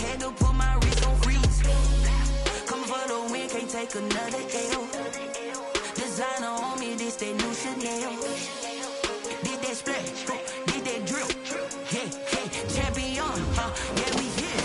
had to put my wrist on freeze. Coming for the win, can't take another L. Designer on me, this that new Chanel. Did that splash, did that drill. Yeah, champion, yeah, we here.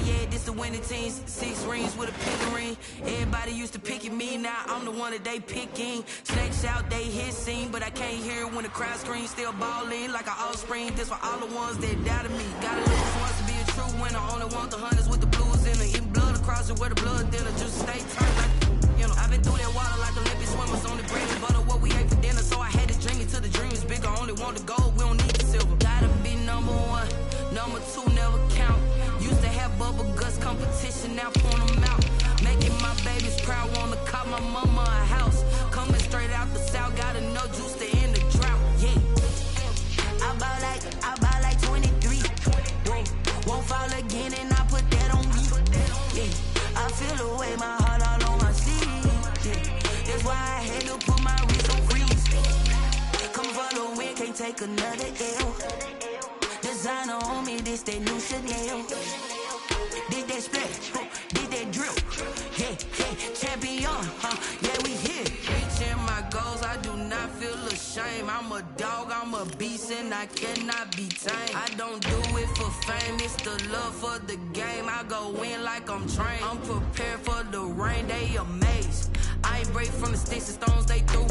Yeah, this the winning teams. 6 rings with a pink ring. Everybody used to picking me, now I'm the one that they picking. Snakes out, they hit scene, but I can't hear it when the crowd screams. Still balling like an offspring. This for all the ones that doubted me. Gotta lose once to be a true winner. Only want the hunters with the blues in it. Eating blood across it where the blood dinner. Just stay turned like, you know. I've been through that water like Olympic swimmers on the bread and butter. What we ate for dinner, so I had to dream it till the dream is bigger. Only want the gold, we don't need the silver. Gotta be number 1, number 2 never count. Used to have bubble guts competition, now point them out. Making my babies proud, wanna call my mama a house. Coming straight out the south, gotta know juice to end the drought. Yeah, I bought like 23. Won't fall again, and I put that on me. Yeah, I feel the way, my heart all on my sleeve. Yeah, that's why I had to put my wrist on freeze. Come for the win, can't take another L. Designer on me, this that new Chanel. Did that splash, did that drill. Yeah, champion, yeah, we here. Reaching my goals, I do not feel ashamed. I'm a dog, I'm a beast, and I cannot be tamed. I don't do it for fame, it's the love for the game. I go in like I'm trained. I'm prepared for the rain, they amazed. I ain't break from the sticks and stones they threw.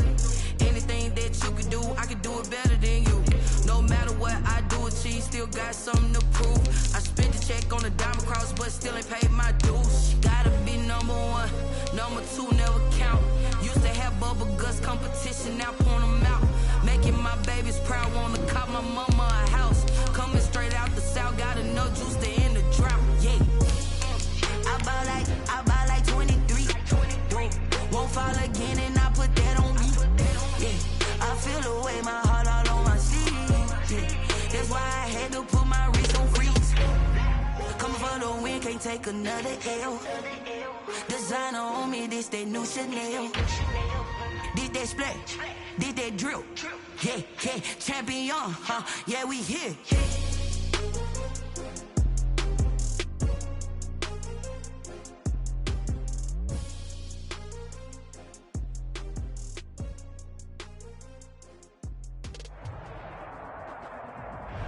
Anything that you can do, I can do it better than you. No matter what I do, achieve, still got something to prove. I spent the check on the diamond cross, but still ain't paid my dues. Gotta be number 1, number 2 never count. Used to have bubble guts competition, now point them out. Making my babies proud, wanna call my mama a house. Coming straight out the south, gotta know juice to end the drought. Yeah, I bought like 23. Won't fall again, and I put that on me. Yeah, I feel the way, my heart all on my sleeve. Yeah, that's why I had to put my wrist on freeze. Coming for the win, can't take another L. Designer on me, this that new Chanel. Did that splash, did that drill. Yeah, champion, yeah, we here.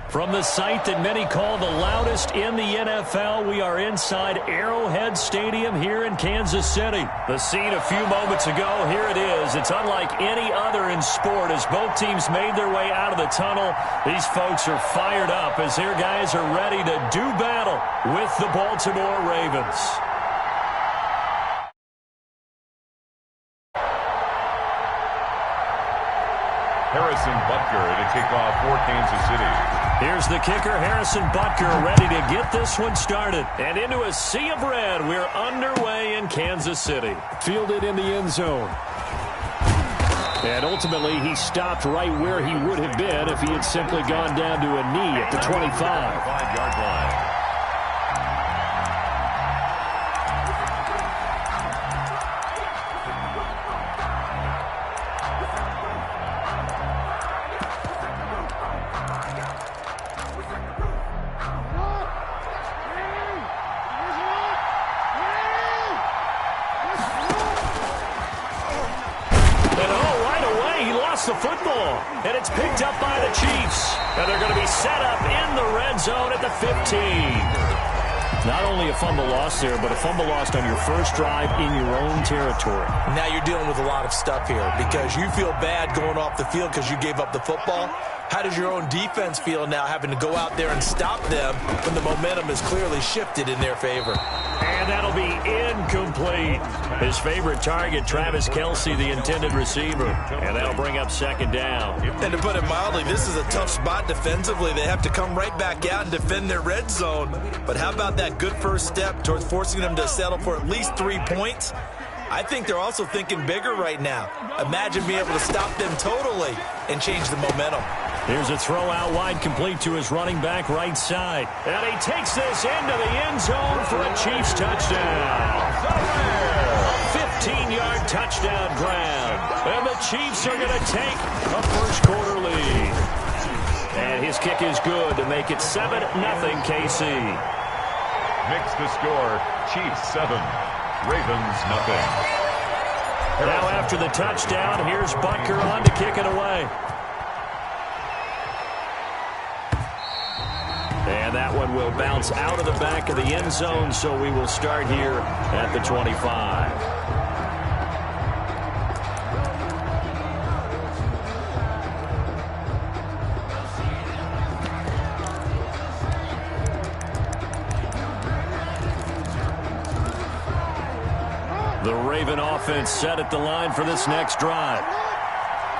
From the site that many call the loudest in the NFL, we are inside Arrowhead Stadium here in Kansas City. The scene a few moments ago, here it is. It's unlike any other in sport as both teams made their way out of the tunnel. These folks are fired up as their guys are ready to do battle with the Baltimore Ravens. Harrison Butker to kick off for Kansas City. Here's the kicker, Harrison Butker, ready to get this one started. And into a sea of red, we're underway in Kansas City. Fielded in the end zone. And ultimately, he stopped right where he would have been if he had simply gone down to a knee at the 25. 5-yard line. The football, and it's picked up by the Chiefs, and they're going to be set up in the red zone at the 15. Not only a fumble loss there, but a fumble lost on your first drive in your own territory. Now you're dealing with a lot of stuff here because you feel bad going off the field because you gave up the football. How does your own defense feel now having to go out there and stop them when the momentum is clearly shifted in their favor? And that'll be incomplete. His favorite target, Travis Kelce, the intended receiver. And that'll bring up second down. And to put it mildly, this is a tough spot defensively. They have to come right back out and defend their red zone. But how about that good first step towards forcing them to settle for at least 3 points? I think they're also thinking bigger right now. Imagine being able to stop them totally and change the momentum. Here's a throw out wide, complete to his running back right side. And he takes this into the end zone for a Chiefs touchdown. A 15-yard touchdown grab. And the Chiefs are going to take a first-quarter lead. And his kick is good to make it 7-0 KC. Makes the score Chiefs 7, Ravens nothing. Now after the touchdown, here's Butker on to kick it away. And that one will bounce out of the back of the end zone, so we will start here at the 25. The Raven offense set at the line for this next drive.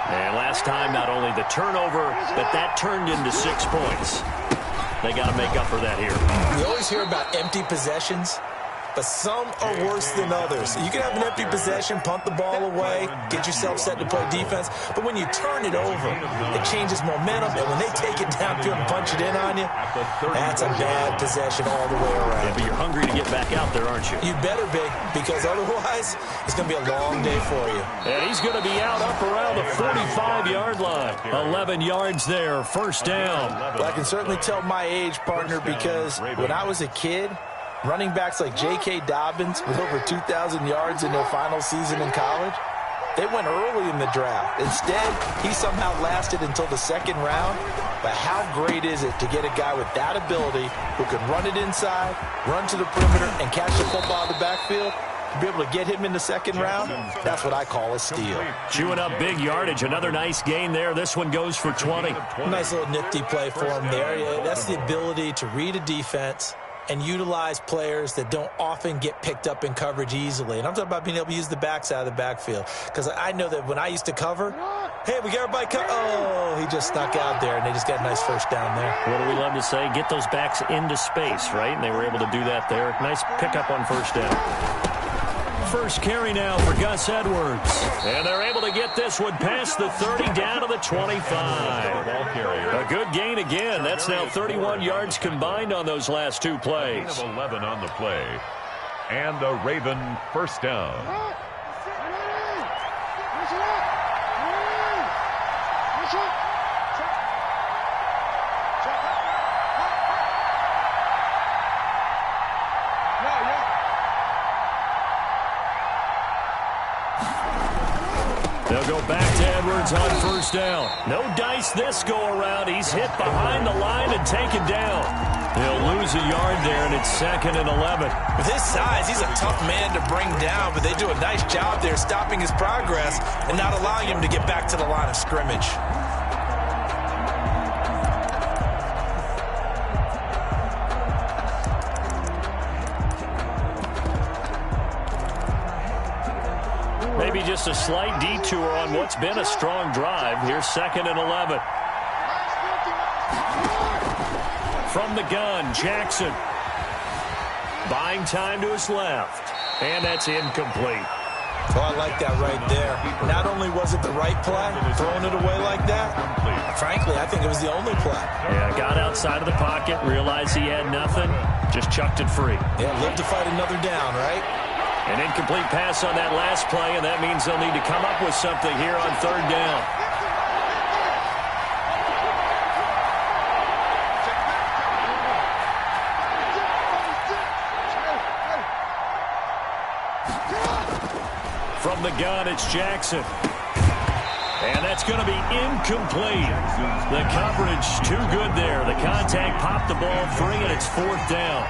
And last time, not only the turnover, but that turned into 6 points. They got to make up for that here. We always hear about empty possessions, but some are worse than others. You can have an empty possession, punt the ball away, get yourself set to play defense, but when you turn it over, it changes momentum, and when they take it downfield and punch it in on you, that's a bad possession all the way around. Yeah, but you're hungry to get back out there, aren't you? You better be, because otherwise, it's going to be a long day for you. And he's going to be out up around the 45-yard line. 11 yards there, first down. Well, I can certainly tell my age, partner, because when I was a kid, running backs like J.K. Dobbins with over 2,000 yards in their final season in college, they went early in the draft. Instead, he somehow lasted until the second round. But how great is it to get a guy with that ability who can run it inside, run to the perimeter, and catch the football in the backfield? To be able to get him in the second round, that's what I call a steal. Chewing up big yardage. Another nice gain there. This one goes for 20. Nice little nifty play for him there. Yeah, that's the ability to read a defense and utilize players that don't often get picked up in coverage easily. And I'm talking about being able to use the backs out of the backfield. Because I know that when I used to cover, hey, we got everybody covered. Oh, he just snuck out there, and they just got a nice first down there. What do we love to say? Get those backs into space, right? And they were able to do that there. Nice pickup on first down. First carry now for Gus Edwards. And they're able to get this one past the 30 down to the 25. A good gain again. That's now 31 yards combined on those last 2 plays. 11 on the play. And a Raven first down. They'll go back to Edwards on first down. No dice this go-around. He's hit behind the line and taken down. He'll lose a yard there, and it's 2nd and 11. With his size, he's a tough man to bring down, but they do a nice job there stopping his progress and not allowing him to get back to the line of scrimmage. Maybe just a slight detour on what's been a strong drive. Here's 2nd and 11. From the gun, Jackson. Buying time to his left. And that's incomplete. Oh, I like that right there. Not only was it the right play, throwing it away like that, frankly, I think it was the only play. Yeah, got outside of the pocket, realized he had nothing, just chucked it free. Yeah, live to fight another down, right? An incomplete pass on that last play, and that means they'll need to come up with something here on third down. From the gun, it's Jackson. And that's going to be incomplete. The coverage too good there. The contact popped the ball free, and it's 4th down.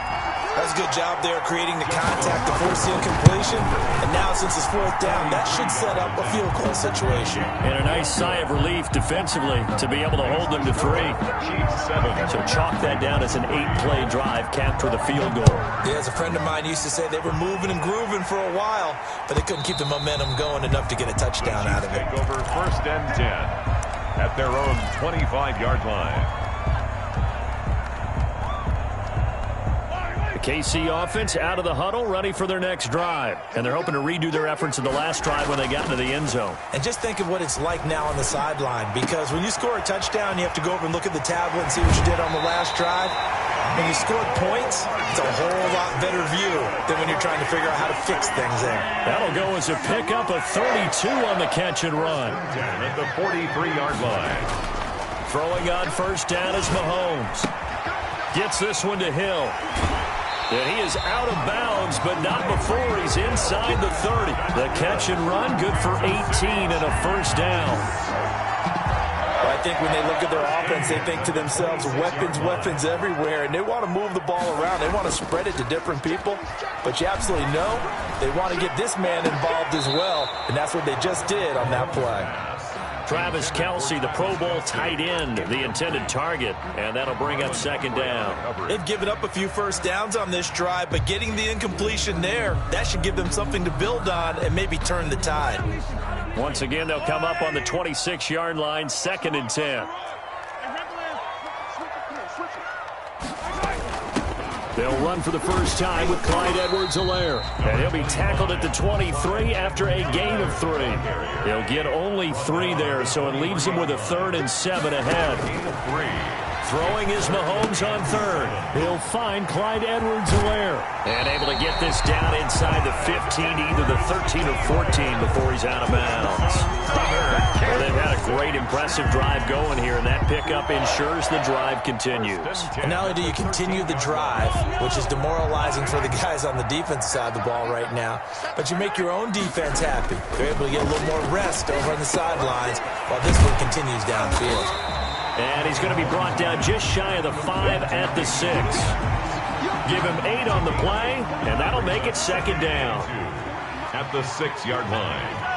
That's a good job there creating the contact to force the incompletion. And now since it's 4th down, that should set up a field goal situation. And a nice sigh of relief defensively to be able to hold them to 3. So chalk that down as an 8-play drive capped with a field goal. Yeah, as a friend of mine used to say, they were moving and grooving for a while, but they couldn't keep the momentum going enough to get a touchdown out of it. Take over 1st and 10 at their own 25-yard line. KC offense out of the huddle, ready for their next drive. And they're hoping to redo their efforts in the last drive when they got into the end zone. And just think of what it's like now on the sideline, because when you score a touchdown, you have to go over and look at the tablet and see what you did on the last drive. When you scored points, it's a whole lot better view than when you're trying to figure out how to fix things there. That'll go as a pickup of 32 on the catch and run. At the 43-yard line. Throwing on first down is Mahomes. Gets this one to Hill. And he is out of bounds, but not before he's inside the 30. The catch and run, good for 18 and a first down. I think when they look at their offense, they think to themselves, weapons everywhere, and they want to move the ball around. They want to spread it to different people, but you absolutely know they want to get this man involved as well, and that's what they just did on that play. Travis Kelce, the Pro Bowl tight end, the intended target, and that'll bring up second down. They've given up a few first downs on this drive, but getting the incompletion there, that should give them something to build on and maybe turn the tide. Once again, they'll come up on the 26-yard line, 2nd and 10. They'll run for the first time with Clyde Edwards-Helaire. And he'll be tackled at the 23 after a gain of 3. He'll get only 3 there, so it leaves him with a 3rd and 7 ahead. Throwing is Mahomes on 3rd. He'll find Clyde Edwards-Helaire. And able to get this down inside the 15, either the 13 or 14 before he's out of bounds. Well, they've had a great, impressive drive going here, and that pickup ensures the drive continues. And not only do you continue the drive, which is demoralizing for the guys on the defensive side of the ball right now, but you make your own defense happy. They're able to get a little more rest over on the sidelines while this one continues downfield. And he's going to be brought down just shy of the 5 at the 6. Give him 8 on the play, and that'll make it second down. At the 6-yard line.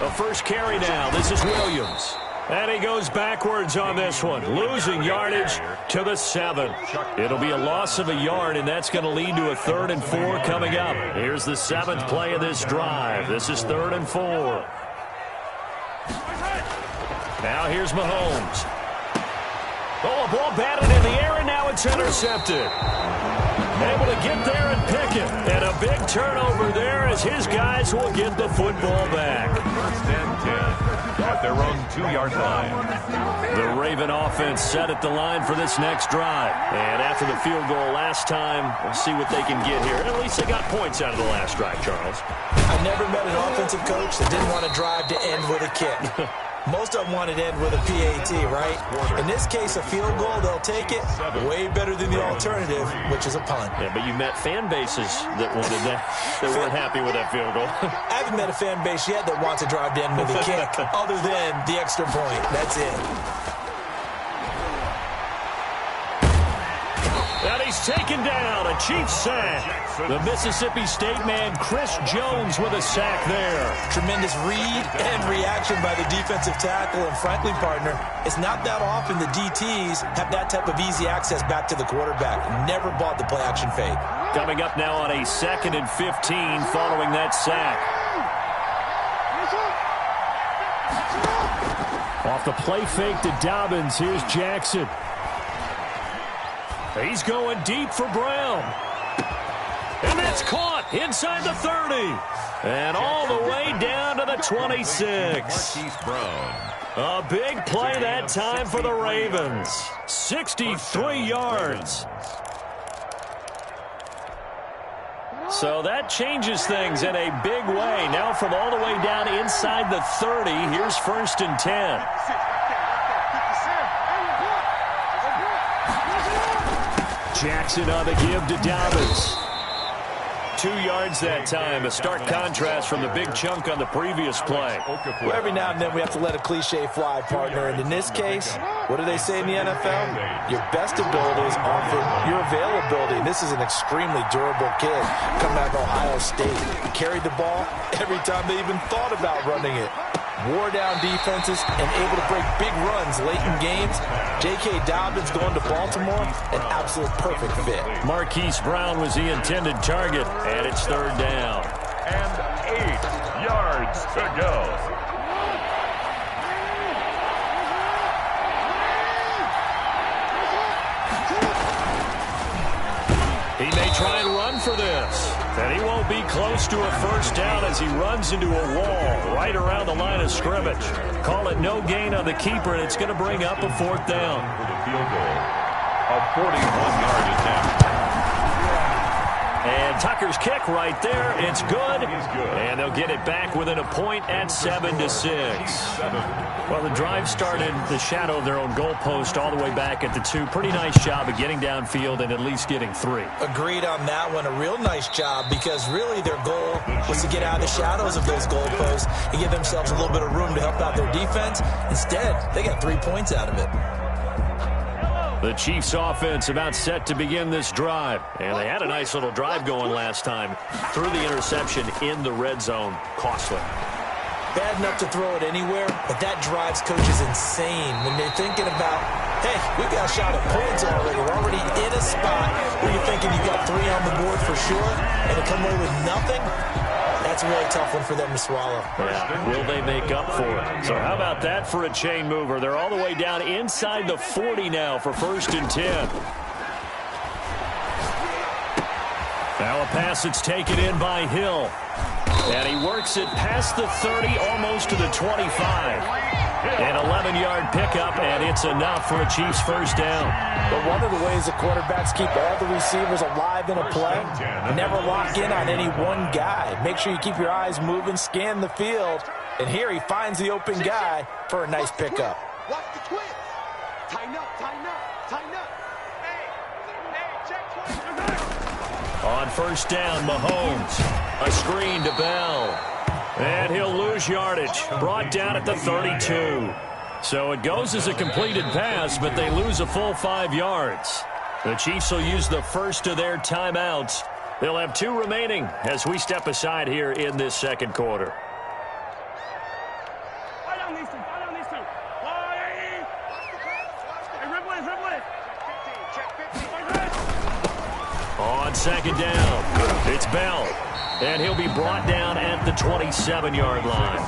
A first carry now. This is Williams. And he goes backwards on this one, losing yardage to the 7. It'll be a loss of a yard, and that's going to lead to a 3rd and 4 coming up. Here's the 7th play of this drive. This is 3rd and 4. Now here's Mahomes. Oh, a ball batted in the air, and now it's intercepted. Able to get there and pick it. And a big turnover there as his guys will get the football back. 1st and 10 at their own 2-yard line. The Raven offense set at the line for this next drive. And after the field goal last time, we'll see what they can get here. At least they got points out of the last drive, Charles. I've never met an offensive coach that didn't want to drive to end with a kick. Most of them want it to end with a PAT, right? In this case, a field goal, they'll take it. Way better than the alternative, which is a punt. Yeah, but you met fan bases that wanted that weren't happy with that field goal. I haven't met a fan base yet that wants to drive to end with a kick, other than the extra point. That's it. And he's taken down, a Chiefs sack. The Mississippi State man, Chris Jones, with a sack there. Tremendous read and reaction by the defensive tackle. And frankly, partner, it's not that often the DTs have that type of easy access back to the quarterback. Never bought the play-action fake. Coming up now on a 2nd and 15 following that sack. Off the play fake to Dobbins, here's Jackson. He's going deep for Brown. And that's caught inside the 30. And all the way down to the 26. A big play that time for the Ravens. 63 yards. So that changes things in a big way. Now from all the way down inside the 30, here's 1st and 10. Jackson on the give to Dobbins. 2 yards that time. A stark contrast from the big chunk on the previous play. Well, every now and then we have to let a cliche fly, partner. And in this case, what do they say in the NFL? Your best ability is often your availability. And this is an extremely durable kid coming out of Ohio State. Carried the ball every time they even thought about running it. Wore down defenses and able to break big runs late in games. J.K. Dobbins going to Baltimore, an absolute perfect fit. Marquise Brown was the intended target, and it's 3rd down. And 8 yards to go. He may try and run for this. And he won't be close to a first down as he runs into a wall right around the line of scrimmage. Call it no gain on the keeper, and it's going to bring up a 4th down. For the field goal, a 41-yard attempt. And Tucker's kick right there. It's good. And they'll get it back within a point at 7-6. Well, the drive started the shadow of their own goalpost all the way back at the 2. Pretty nice job of getting downfield and at least getting 3. Agreed on that one. A real nice job because really their goal was to get out of the shadows of those goalposts and give themselves a little bit of room to help out their defense. Instead, they got 3 points out of it. The Chiefs offense about set to begin this drive. And they had a nice little drive going last time. Threw the interception in the red zone. Costly. Bad enough to throw it anywhere, but that drives coaches insane when they're thinking about, hey, we've got a shot at points already. We're already in a spot where you're thinking you got 3 on the board for sure, and to come away with nothing, that's a really tough one for them to swallow. Yeah. Will they make up for it? So how about that for a chain mover? They're all the way down inside the 40 now for 1st and 10. Now a pass that's taken in by Hill. And he works it past the 30, almost to the 25. An 11-yard pickup, and it's enough for a Chiefs first down. But one of the ways the quarterbacks keep all the receivers alive in a play, never lock in on any one guy. Make sure you keep your eyes moving, scan the field, and here he finds the open guy for a nice pickup. Watch the twist. Tighten up, tighten up, tighten up. Hey, check twice. On first down, Mahomes. A screen to Bell. And he'll lose yardage. Brought down at the 32. So it goes as a completed pass, but they lose a full 5 yards. The Chiefs will use the first of their timeouts. They'll have 2 remaining as we step aside here in this second quarter. On second down, it's Bell. And he'll be brought down at the 27-yard line.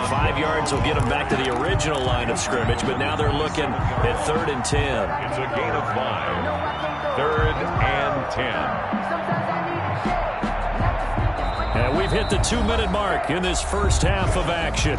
5 yards will get him back to the original line of scrimmage, but now they're looking at 3rd and 10. It's a gain of 5. 3rd and 10. And we've hit the 2-minute mark in this first half of action.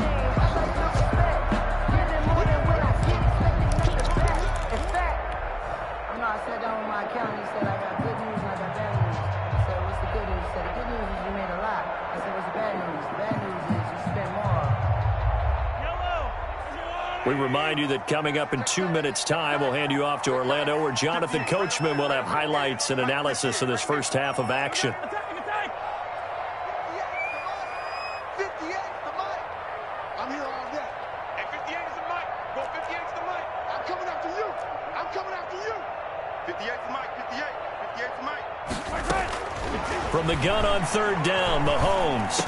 We remind you that coming up in 2 minutes' time, we'll hand you off to Orlando, where Jonathan Coachman will have highlights and analysis of this first half of action. 58 is the mic. I'm here all day. And 58 is the mic. Go 58 is the mic. I'm coming after you. I'm coming after you. 58 is the mic. 58. 58 is the mic. From the gun on 3rd down, Mahomes.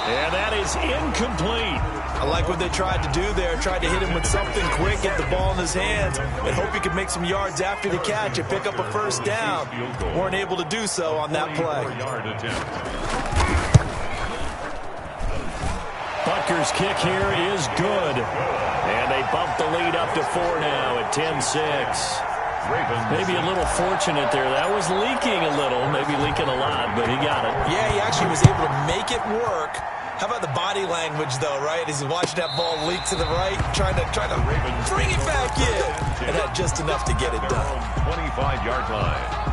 And that is incomplete. I like what they tried to do there. Tried to hit him with something quick, get the ball in his hands, and hope he could make some yards after the catch and pick up a first down. Weren't able to do so on that play. Butker's kick here is good. And they bump the lead up to 4 now at 10-6. Maybe a little fortunate there. That was leaking a little, maybe leaking a lot, but he got it. Yeah, he actually was able to make it work. How about the body language, though, right? As he's watching that ball leak to the right, trying to bring it back in. And had just enough to get it done. 25-yard line.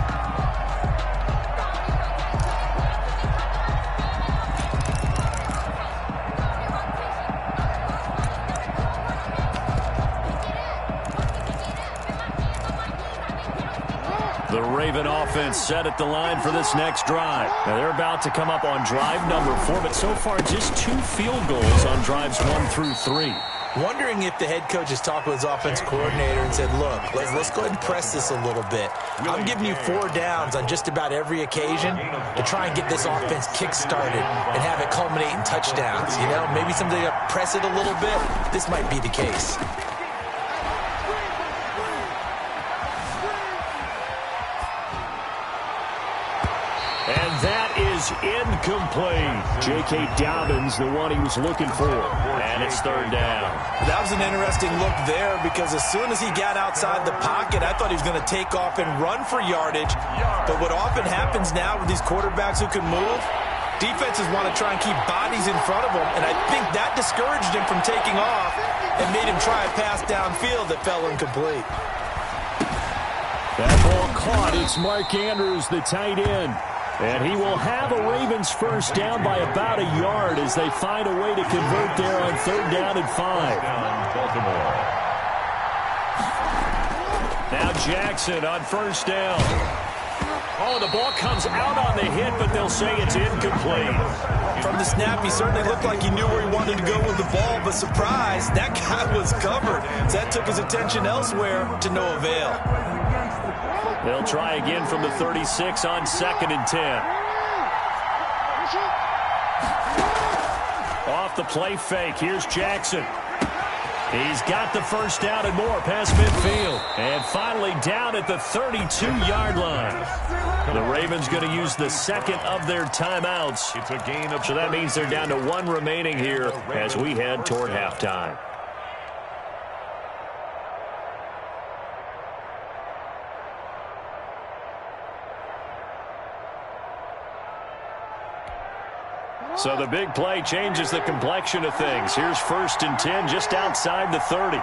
The Raven offense set at the line for this next drive. Now they're about to come up on drive number 4, but so far just 2 field goals on drives 1 through 3. Wondering if the head coach has talked with his offense coordinator and said, look, let's go ahead and press this a little bit. I'm giving you 4 downs on just about every occasion to try and get this offense kick-started and have it culminate in touchdowns. You know, maybe something to press it a little bit. This might be the case. And that is incomplete. J.K. Dobbins, the one he was looking for. And it's 3rd down. That was an interesting look there because as soon as he got outside the pocket, I thought he was going to take off and run for yardage. But what often happens now with these quarterbacks who can move, defenses want to try and keep bodies in front of them. And I think that discouraged him from taking off and made him try a pass downfield that fell incomplete. That ball caught. It's Mark Andrews, the tight end. And he will have a Ravens first down by about a yard as they find a way to convert there on 3rd down and 5. Baltimore. Now Jackson on 1st down. Oh, the ball comes out on the hit, but they'll say it's incomplete. From the snap, he certainly looked like he knew where he wanted to go with the ball, but surprise, that guy was covered. So that took his attention elsewhere to no avail. They'll try again from the 36 on 2nd and 10. Off the play fake, here's Jackson. He's got the first down and more past midfield. And finally down at the 32-yard line. The Ravens going to use the second of their timeouts. It's a gain of so that means they're down to 1 remaining here as we head toward halftime. So the big play changes the complexion of things. Here's 1st and 10 just outside the 30.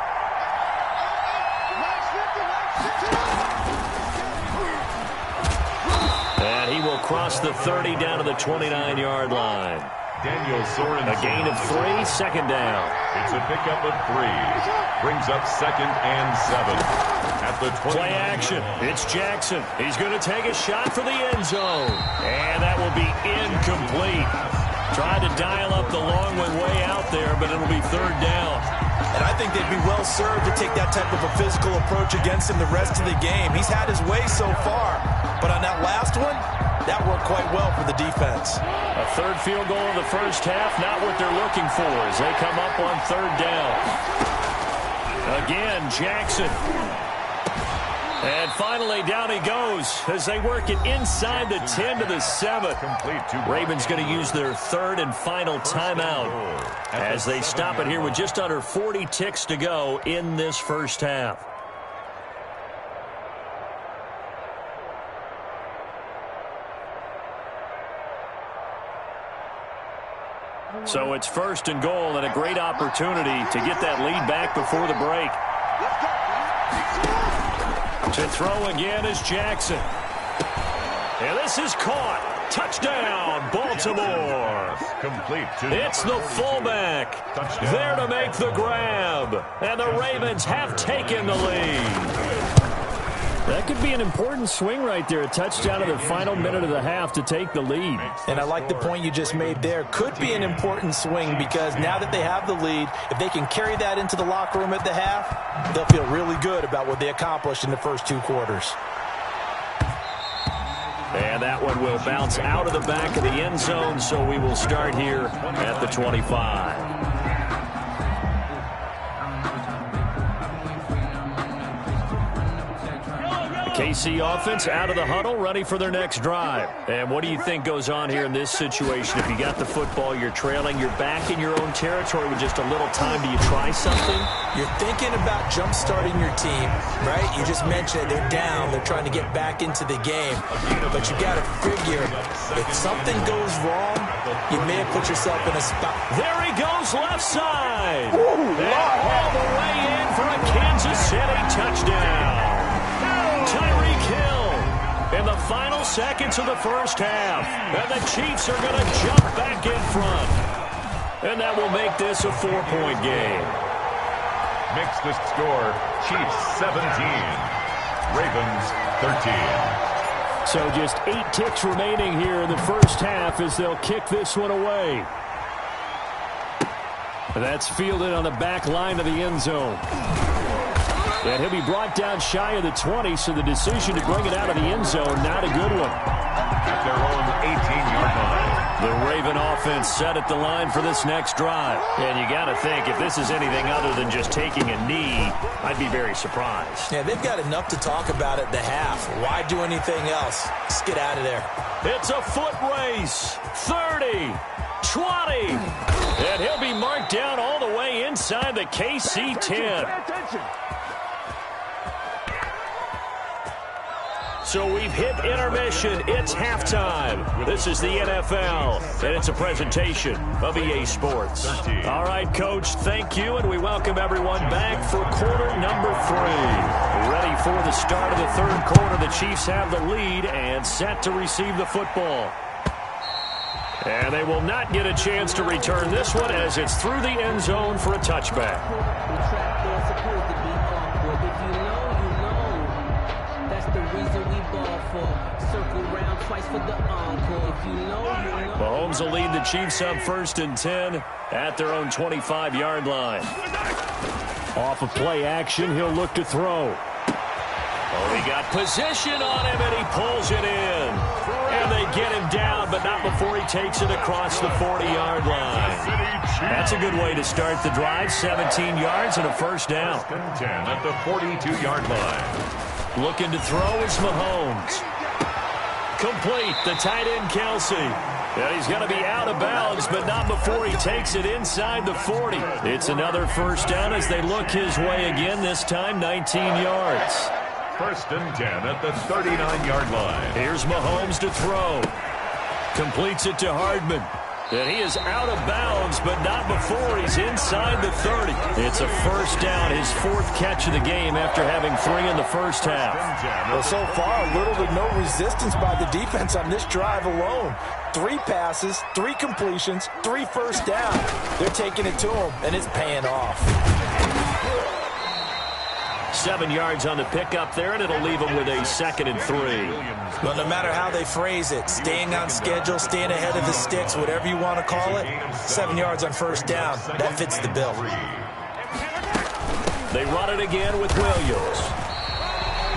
And he will cross the 30 down to the 29-yard line. Daniel Sorensen. A gain of 3, 2nd down. It's a pickup of 3. Brings up 2nd and 7. At the 20. Play action. It's Jackson. He's going to take a shot for the end zone. And that will be incomplete. Tried to dial up the long one way out there, but it'll be 3rd down. And I think they'd be well served to take that type of a physical approach against him the rest of the game. He's had his way so far, but on that last one, that worked quite well for the defense. A 3rd field goal in the first half, not what they're looking for as they come up on 3rd down. Again, Jackson. And finally, down he goes as they work it inside the 10 to the 7. Ravens going to use their 3rd and final timeout as they stop it here with just under 40 ticks to go in this first half. So it's 1st and goal and a great opportunity to get that lead back before the break. To throw again is Jackson. And this is caught. Touchdown, Baltimore. Complete. It's the fullback. Touchdown. There to make the grab. And the Ravens have taken the lead. That could be an important swing right there. A touchdown in the final minute of the half to take the lead. And I like the point you just made there. Could be an important swing because now that they have the lead, if they can carry that into the locker room at the half, they'll feel really good about what they accomplished in the first 2 quarters. And that one will bounce out of the back of the end zone, so we will start here at the 25. KC offense out of the huddle, ready for their next drive. And what do you think goes on here in this situation? If you got the football, you're trailing, you're back in your own territory with just a little time. Do you try something? You're thinking about jump-starting your team, right? You just mentioned they're down. They're trying to get back into the game. But you got to figure, if something goes wrong, you may have put yourself in a spot. There he goes, left side. All the way in for a Kansas City touchdown. Tyreek Hill in the final seconds of the first half. And the Chiefs are going to jump back in front. And that will make this a 4-point game. Makes the score Chiefs 17, Ravens 13. So just 8 ticks remaining here in the first half as they'll kick this one away. That's fielded on the back line of the end zone. And he'll be brought down shy of the 20, so the decision to bring it out of the end zone, not a good one. At their own 18-yard line. The Raven offense set at the line for this next drive. And you got to think, if this is anything other than just taking a knee, I'd be very surprised. Yeah, they've got enough to talk about at the half. Why do anything else? Let's get out of there. It's a foot race. 30, 20. And he'll be marked down all the way inside the KC 10. So we've hit intermission. It's halftime. This is the NFL, and it's a presentation of EA Sports. All right, Coach, thank you, and we welcome everyone back for quarter number 3. Ready for the start of the third quarter. The Chiefs have the lead and set to receive the football. And they will not get a chance to return this one as it's through the end zone for a touchback. Mahomes will lead the Chiefs up 1st and 10 at their own 25-yard line. Off of play action, he'll look to throw. Oh, he got position on him, and he pulls it in. And they get him down, but not before he takes it across the 40-yard line. That's a good way to start the drive. 17 yards and a first down. 10 at the 42-yard line. Looking to throw is Mahomes. Complete, the tight end Kelsey. And he's going to be out of bounds, but not before he takes it inside the 40. It's another first down as they look his way again, this time 19 yards. 1st and 10 at the 39-yard line. Here's Mahomes to throw. Completes it to Hardman. And he is out of bounds, but not before he's inside the 30. It's a first down, his 4th catch of the game after having 3 in the first half. Well, so far, little to no resistance by the defense on this drive alone. 3 passes, 3 completions, 3 first down. They're taking it to him, and it's paying off. 7 yards on the pickup there, and it'll leave him with a 2nd and 3. Well, no matter how they phrase it, staying on schedule, staying ahead of the sticks, whatever you want to call it, 7 yards on first down, that fits the bill. They run it again with Williams.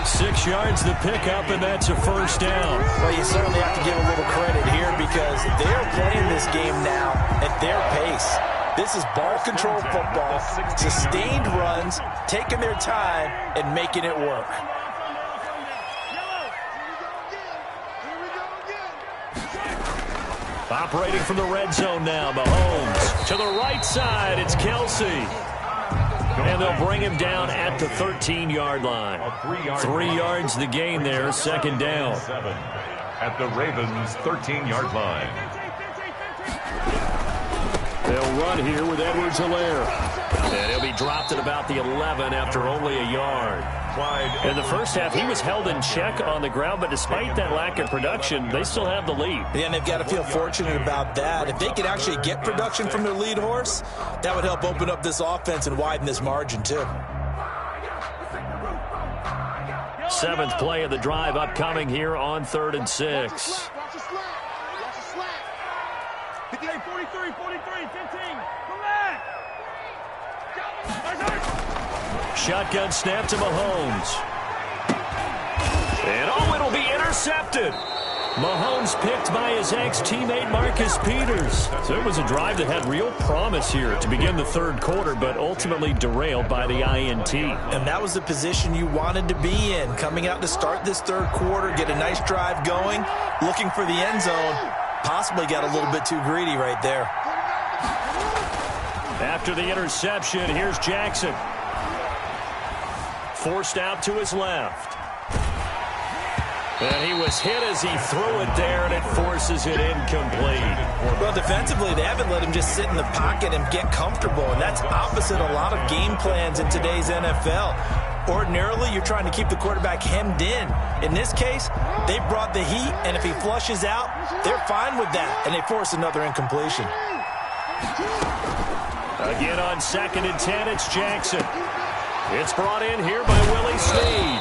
6 yards the pickup, and that's a first down. Well, you certainly have to give a little credit here because they're playing this game now at their pace. This is ball control football, sustained runs, taking their time, and making it work. Operating from the red zone now, Mahomes. To the right side, it's Kelsey. And they'll bring him down at the 13-yard line. 3 yards the gain there, 2nd down. At the Ravens' 13-yard line. They'll run here with Edwards-Helaire. And he'll be dropped at about the 11 after only a yard. In the first half, he was held in check on the ground, but despite that lack of production, they still have the lead. Yeah, and they've got to feel fortunate about that. If they could actually get production from their lead horse, that would help open up this offense and widen this margin, too. 7th play of the drive upcoming here on 3rd and 6. 58, 43, 43, 15. Come back. Shotgun snap to Mahomes. And oh, it'll be intercepted. Mahomes picked by his ex-teammate Marcus Peters. So it was a drive that had real promise here to begin the third quarter, but ultimately derailed by the INT. And that was the position you wanted to be in. Coming out to start this third quarter, get a nice drive going, looking for the end zone. Possibly got a little bit too greedy right there. After the interception, here's Jackson. Forced out to his left. And he was hit as he threw it there, and it forces it incomplete. Well, defensively, they haven't let him just sit in the pocket and get comfortable, and that's opposite a lot of game plans in today's NFL. Ordinarily, you're trying to keep the quarterback hemmed in. In this case, they brought the heat, and if he flushes out, they're fine with that, and they force another incompletion. Again on 2nd and 10, it's Jackson. It's brought in here by Willie Snead.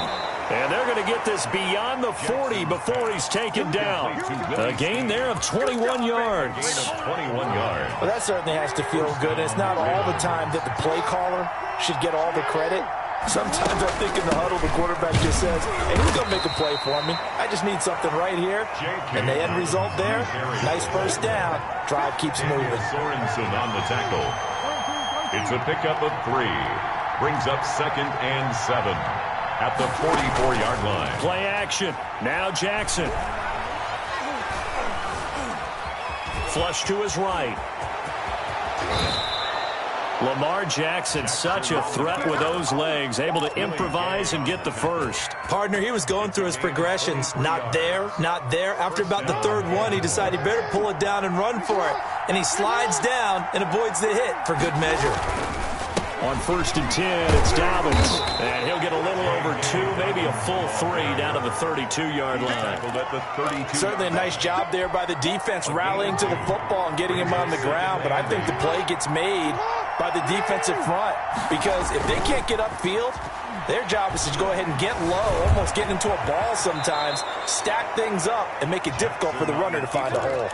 And they're going to get this beyond the 40 before he's taken down. A gain there of 21 yards. 21 yards. Well, that certainly has to feel good. It's not all the time that the play caller should get all the credit. Sometimes I think in the huddle, the quarterback just says, hey, who's going to make a play for me? I just need something right here. And the end result there, nice first down. Drive keeps moving. Sorensen on the tackle. It's a pickup of 3. Brings up 2nd and 7. At the 44-yard line. Play action. Now Jackson. Flush to his right. Lamar Jackson, such a threat with those legs, able to improvise and get the first. Partner, he was going through his progressions. Not there, not there. After about the third one, he decided he better pull it down and run for it. And he slides down and avoids the hit for good measure. On 1st and 10, it's Dobbins. And he'll get a little over 2, maybe a full 3 down to the 32-yard line. Certainly a nice job there by the defense rallying to the football and getting him on the ground. But I think the play gets made by the defensive front, because if they can't get upfield, their job is to go ahead and get low, almost get into a ball sometimes, stack things up, and make it difficult for the runner to find a hole.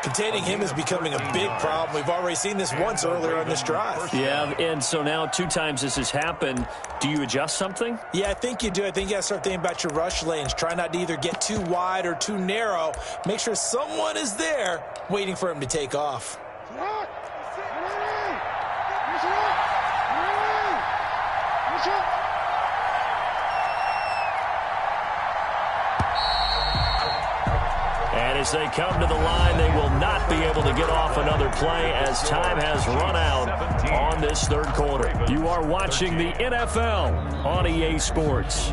Containing him is becoming a big problem. We've already seen this once earlier on this drive. Yeah, and so now 2 times this has happened. Do you adjust something? Yeah, I think you do. I think you got to start thinking about your rush lanes. Try not to either get too wide or too narrow. Make sure someone is there waiting for him to take off. And as they come to the line, they will not be able to get off another play as time has run out on this third quarter. You are watching the NFL on EA Sports.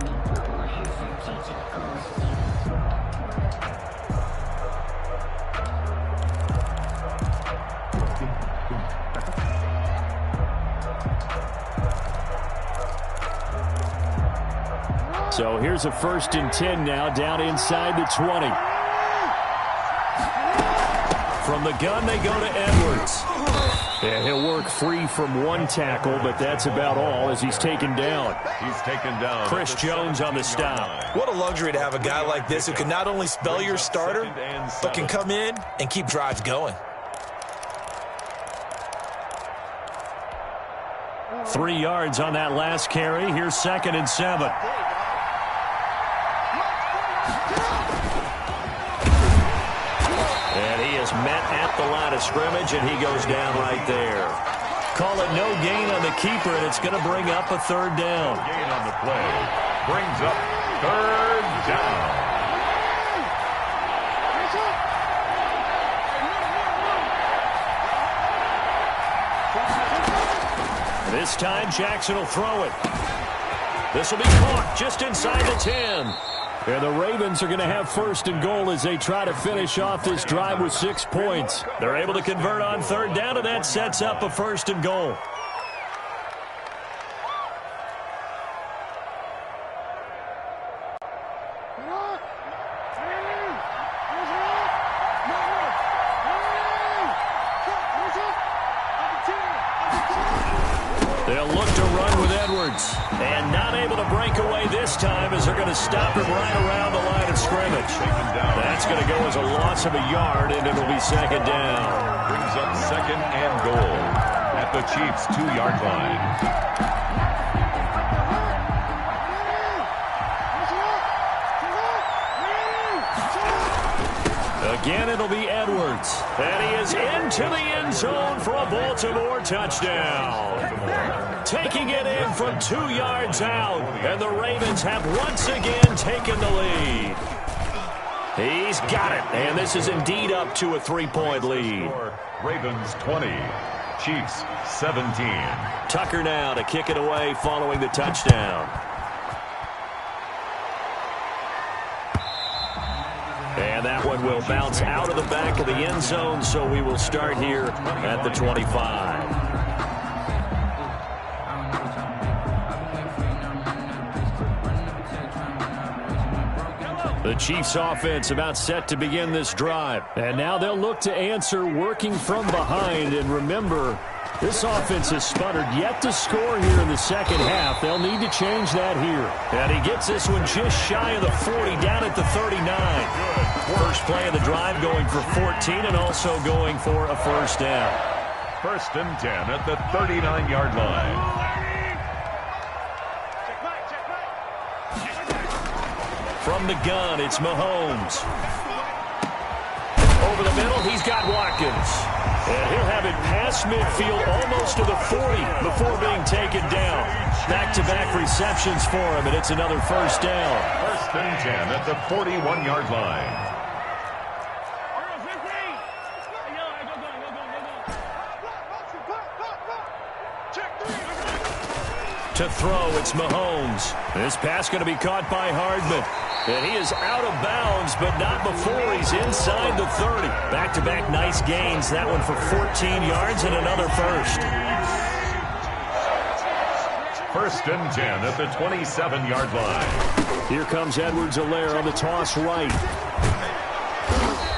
So here's a 1st and 10 now, down inside the 20. From the gun, they go to Edwards. And he'll work free from 1 tackle, but that's about all as he's taken down. He's taken down. Chris Jones on the stop. What a luxury to have a guy like this who can not only spell your starter, but can come in and keep drives going. 3 yards on that last carry. Here's 2nd and 7. And he is met at the line of scrimmage, and he goes down right there. Call it no gain on the keeper, and it's going to bring up a 3rd down. Gain on the play. Brings up 3rd down. This time, Jackson will throw it. This will be caught just inside the 10. And the Ravens are going to have 1st and goal as they try to finish off this drive with 6 points. They're able to convert on 3rd down, and that sets up a 1st and goal. They'll look to run with Edwards. And not able to break away this time as they're going to stop him right around the line of scrimmage. That's going to go as a loss of a yard, and it'll be 2nd down. Brings up 2nd and goal at the Chiefs' 2-yard line. Again, it'll be Edwards. And he is into the end zone for a Baltimore touchdown. Taking it in from 2 yards out. And the Ravens have once again taken the lead. He's got it. And this is indeed up to a 3-point lead. Ravens 20, Chiefs 17. Tucker now to kick it away following the touchdown. And that one will bounce out of the back of the end zone, so we will start here at the 25. The Chiefs offense about set to begin this drive. And now they'll look to answer working from behind. And remember, this offense has sputtered yet to score here in the second half. They'll need to change that here. And he gets this one just shy of the 40, down at the 39. First play of the drive going for 14 and also going for a 1st down. 1st and 10 at the 39-yard line. From the gun, it's Mahomes. Over the middle, he's got Watkins. And he'll have it past midfield almost to the 40 before being taken down. Back-to-back receptions for him, and it's another 1st down. 1st and 10 at the 41-yard line. To throw, it's Mahomes. This pass going to be caught by Hardman. And he is out of bounds, but not before he's inside the 30. Back-to-back nice gains. That one for 14 yards and another first. 1st and 10 at the 27-yard line. Here comes Edwards-Helaire on the toss right.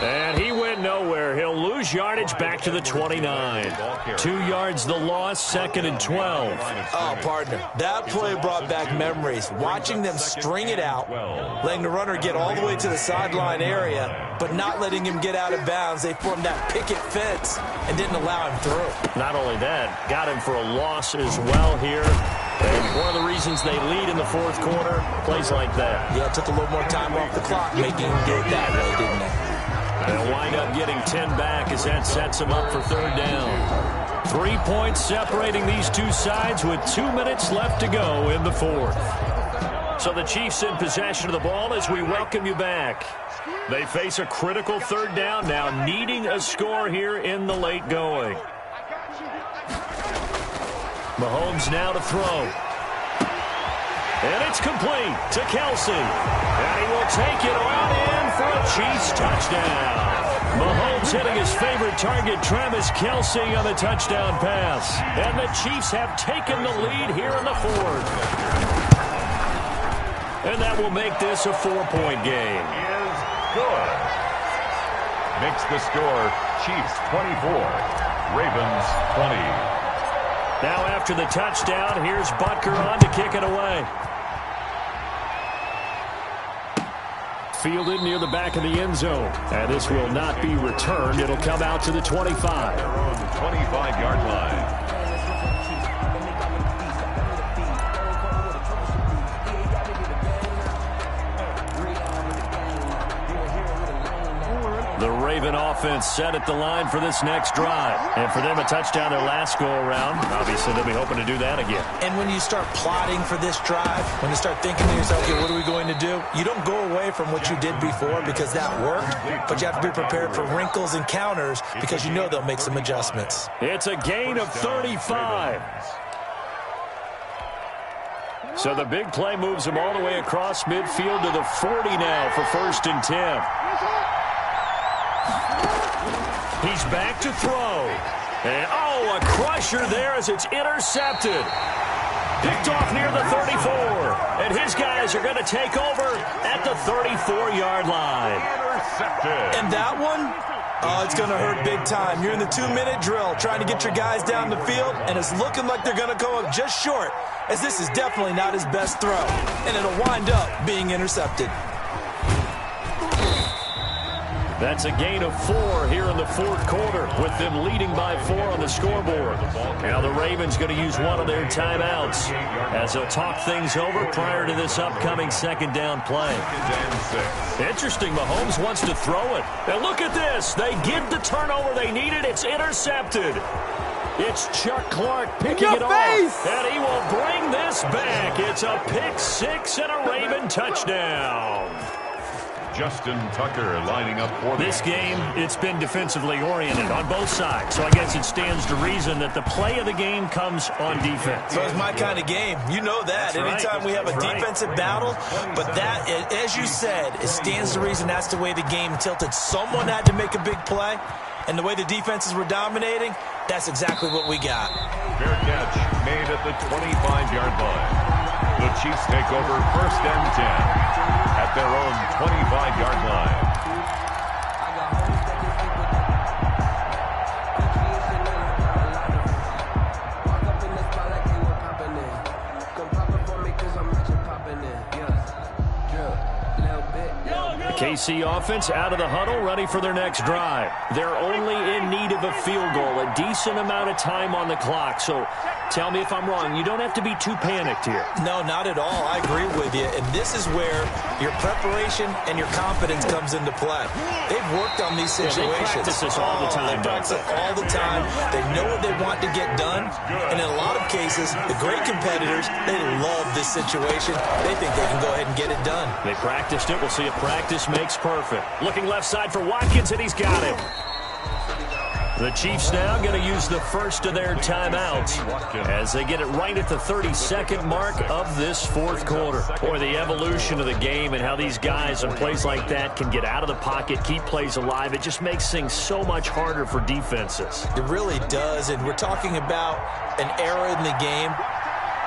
And he went nowhere. He'll lose yardage back to the 29. 2 yards the loss, 2nd and 12. Oh, partner, that play brought back memories. Watching them string it out, letting the runner get all the way to the sideline area, but not letting him get out of bounds. They formed that picket fence and didn't allow him through. Not only that, got him for a loss as well here. And one of the reasons they lead in the 4th quarter, plays like that. Yeah, it took a little more time off the clock making him do it that way, didn't they? They'll wind up getting 10 back as that sets them up for 3rd down. 3 points separating these two sides with 2 minutes left to go in the 4th. So the Chiefs in possession of the ball as we welcome you back. They face a critical 3rd down now, needing a score here in the late going. Mahomes now to throw. And it's complete to Kelsey. And he will take it on in for a Chiefs touchdown. Mahomes hitting his favorite target, Travis Kelsey, on the touchdown pass. And the Chiefs have taken the lead here in the 4th. And that will make this a 4-point game. Is good. Makes the score Chiefs 24, Ravens 20. Now after the touchdown, here's Butker on to kick it away. Fielded near the back of the end zone. And this will not be returned. It'll come out to the 25. Their own 25-yard line. The Raven offense set at the line for this next drive. And for them, a touchdown their last go-around. Obviously, they'll be hoping to do that again. And when you start plotting for this drive, when you start thinking to yourself, okay, what are we going to do? You don't go away from what you did before because that worked, but you have to be prepared for wrinkles and counters because you know they'll make some adjustments. It's a gain of 35. So the big play moves them all the way across midfield to the 40 now for 1st and 10. He's back to throw. And, oh, a crusher there as it's intercepted. Picked off near the 34. And his guys are going to take over at the 34-yard line. Intercepted. And that one, oh, it's going to hurt big time. You're in the 2-minute drill trying to get your guys down the field, and it's looking like they're going to go up just short, as this is definitely not his best throw. And it'll wind up being intercepted. That's a gain of 4 here in the 4th quarter, with them leading by 4 on the scoreboard. Now the Ravens going to use one of their timeouts as they'll talk things over prior to this upcoming 2nd down play. Interesting, Mahomes wants to throw it. And look at this. They get the turnover they needed. It's intercepted. It's Chuck Clark picking it off. And he will bring this back. It's a pick 6 and a Raven touchdown. Justin Tucker lining up for this game. It's been defensively oriented on both sides, so I guess it stands to reason that the play of the game comes on defense. So it's my kind of game. You know that. That's anytime we have a defensive battle, but that, as you said, it stands to reason that's the way the game tilted. Someone had to make a big play, and the way the defenses were dominating, that's exactly what we got. Fair catch made at the 25-yard line. The Chiefs take over 1st and 10 at their own 25-yard line. KC offense out of the huddle, ready for their next drive. They're only in need of a field goal, a decent amount of time on the clock. So tell me if I'm wrong. You don't have to be too panicked here. No, not at all. I agree with you. And this is where your preparation and your confidence comes into play. They've worked on these situations. They practice this all the time. They practice it all the time. They know what they want to get done. And in a lot of cases, the great competitors, they love this situation. They think they can go ahead and get it done. They practiced it. We'll see if practice makes perfect. Looking left side for Watkins, and he's got him. The Chiefs now going to use the first of their timeouts as they get it right at the 32nd mark of this fourth quarter. Boy, the evolution of the game and how these guys on plays like that can get out of the pocket, keep plays alive, it just makes things so much harder for defenses. It really does, and we're talking about an era in the game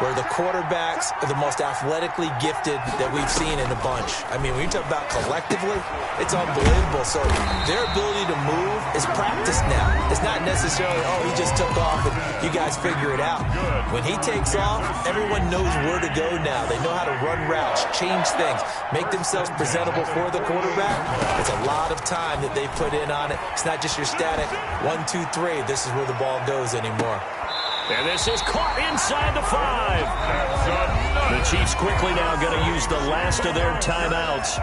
where the quarterbacks are the most athletically gifted that we've seen in a bunch. I mean, when you talk about collectively, it's unbelievable. So their ability to move is practiced now. It's not necessarily, oh, he just took off and you guys figure it out. When he takes off, everyone knows where to go now. They know how to run routes, change things, make themselves presentable for the quarterback. It's a lot of time that they put in on it. It's not just your static 1, 2, 3. This is where the ball goes anymore. And this is caught inside the 5. The Chiefs quickly now going to use the last of their timeouts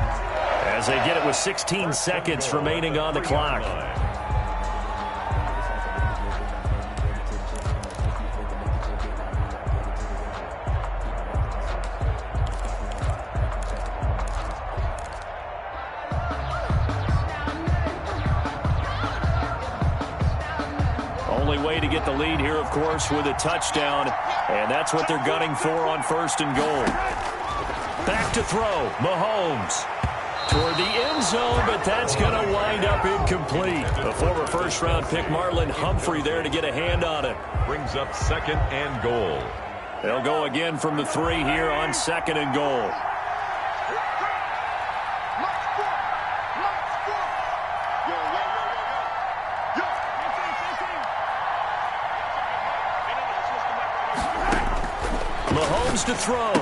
as they get it with 16 seconds remaining on the clock. Only way to get the lead here, of course, with a touchdown, and that's what they're gunning for on 1st and goal. Back to throw, Mahomes toward the end zone, but that's going to wind up incomplete. The former first-round pick, Marlon Humphrey, there to get a hand on it. Brings up 2nd and goal. They'll go again from the 3 here on 2nd and goal. Mahomes to throw.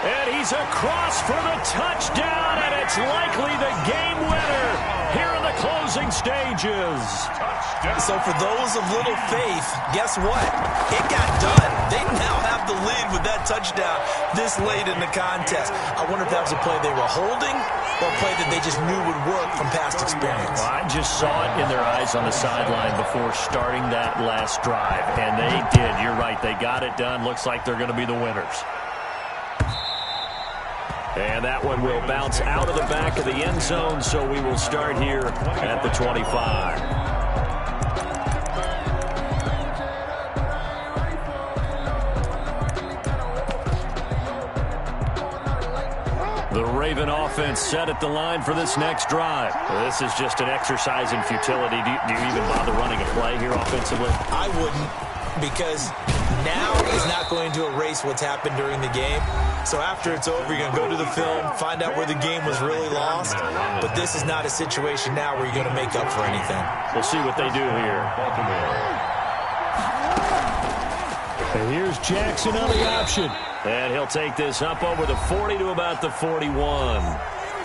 And he's across for the touchdown, and it's likely the game winner here in the closing stages. So for those of little faith, guess what? It got done. They now have the lead with that touchdown this late in the contest. I wonder if that was a play they were holding or a play that they just knew would work from past experience. Well, I just saw it in their eyes on the sideline before starting that last drive, and they did. You're right. They got it done. Looks like they're going to be the winners. And that one will bounce out of the back of the end zone, so we will start here at the 25. The Raven offense set at the line for this next drive. This is just an exercise in futility. Do you even bother running a play here offensively? I wouldn't, because now is not going to erase what's happened during the game. So after it's over, you're going to go to the film, find out where the game was really lost. But this is not a situation now where you're going to make up for anything. We'll see what they do here. And here's Jackson on the option. And he'll take this up over the 40 to about the 41.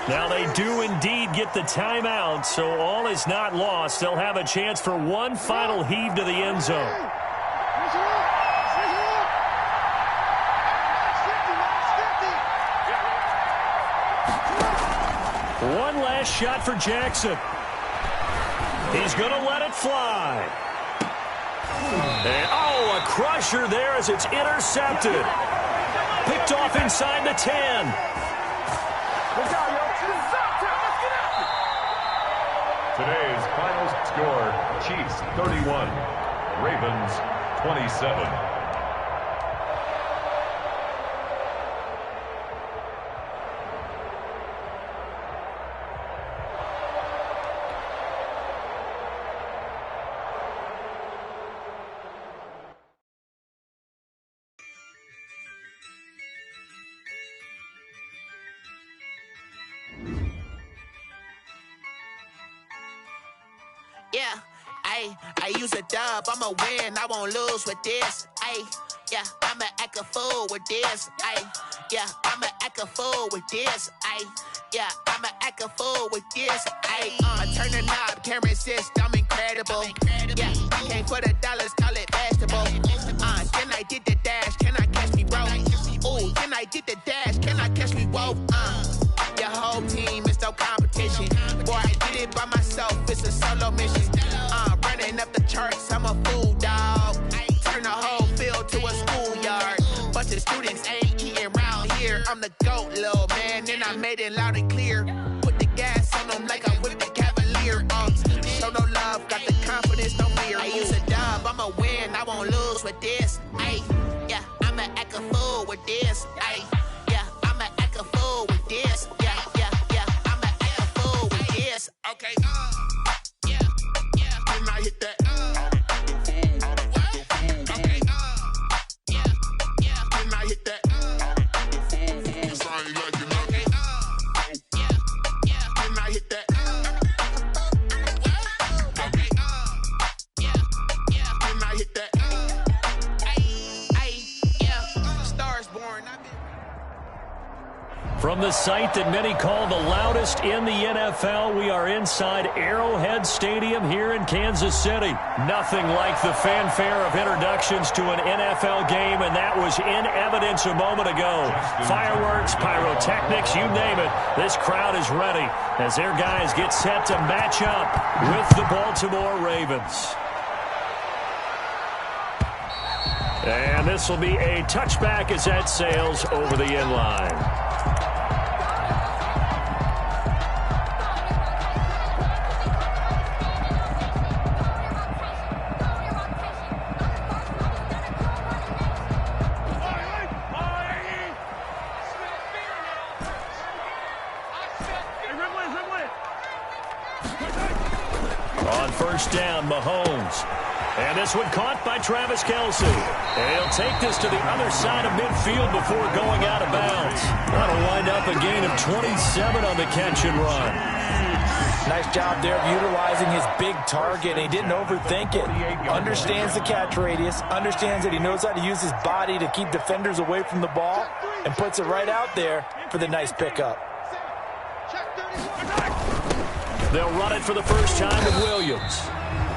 Now they do indeed get the timeout, so all is not lost. They'll have a chance for one final heave to the end zone. One last shot for Jackson. He's going to let it fly. And, oh, a crusher there as it's intercepted. Picked off inside the 10. Today's final score, Chiefs 31, Ravens 27. Yeah, I use a dub, I'ma win, I won't lose with this. Yeah, I'ma act a fool with this. Yeah, I'ma act a fool with this. Yeah, I'ma act a fool with this. I turn the knob, can't resist, I'm incredible. Yeah, came for the dollars, call it vegetable. Then I did the dash, can I catch me, bro? Ooh, then I did the dash, can I catch me, whoa? Your whole team is no competition. Boy, I did it by myself, it's a solo mission. Running up the charts, I'm a fool, dog. Turn the whole field to a schoolyard. Bunch of students ain't eating round here. I'm the GOAT, little man, and I made it loud and clear. Put the gas on them like I'm with the Cavalier. Show no love, got the confidence, don't with this. Ay, yeah, I'ma act a fool with this. Yeah, I'ma act a fool with this. Okay, yeah, can I hit that? Okay, yeah, can I hit that? Can I hit that? From the site that many call the loudest in the NFL, we are inside Arrowhead Stadium here in Kansas City. Nothing like the fanfare of introductions to an NFL game, and that was in evidence a moment ago. Fireworks, pyrotechnics, you name it. This crowd is ready as their guys get set to match up with the Baltimore Ravens. And this will be a touchback as that sails over the end line. On first down, Mahomes. And this one caught by Travis Kelce. And he'll take this to the other side of midfield before going out of bounds. That'll wind up a gain of 27 on the catch and run. Nice job there of utilizing his big target. He didn't overthink it. Understands the catch radius. Understands that he knows how to use his body to keep defenders away from the ball. And puts it right out there for the nice pickup. They'll run it for the first time with Williams.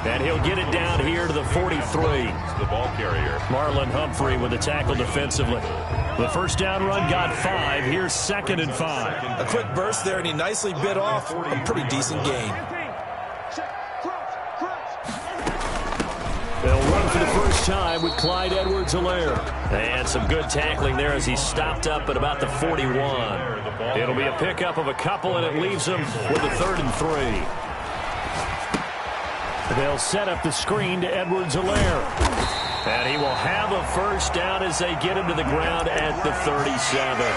And he'll get it down here to the 43. The ball carrier. Marlon Humphrey with the tackle defensively. The first down run got 5. Here's 2nd and 5. A quick burst there, and he nicely bit off a pretty decent gain. They'll run for the first time with Clyde Edwards-Helaire. And some good tackling there as he stopped up at about the 41. It'll be a pickup of a couple, and it leaves him with a 3rd and 3. They'll set up the screen to Edwards-Helaire. And he will have a first down as they get him to the ground at the 37.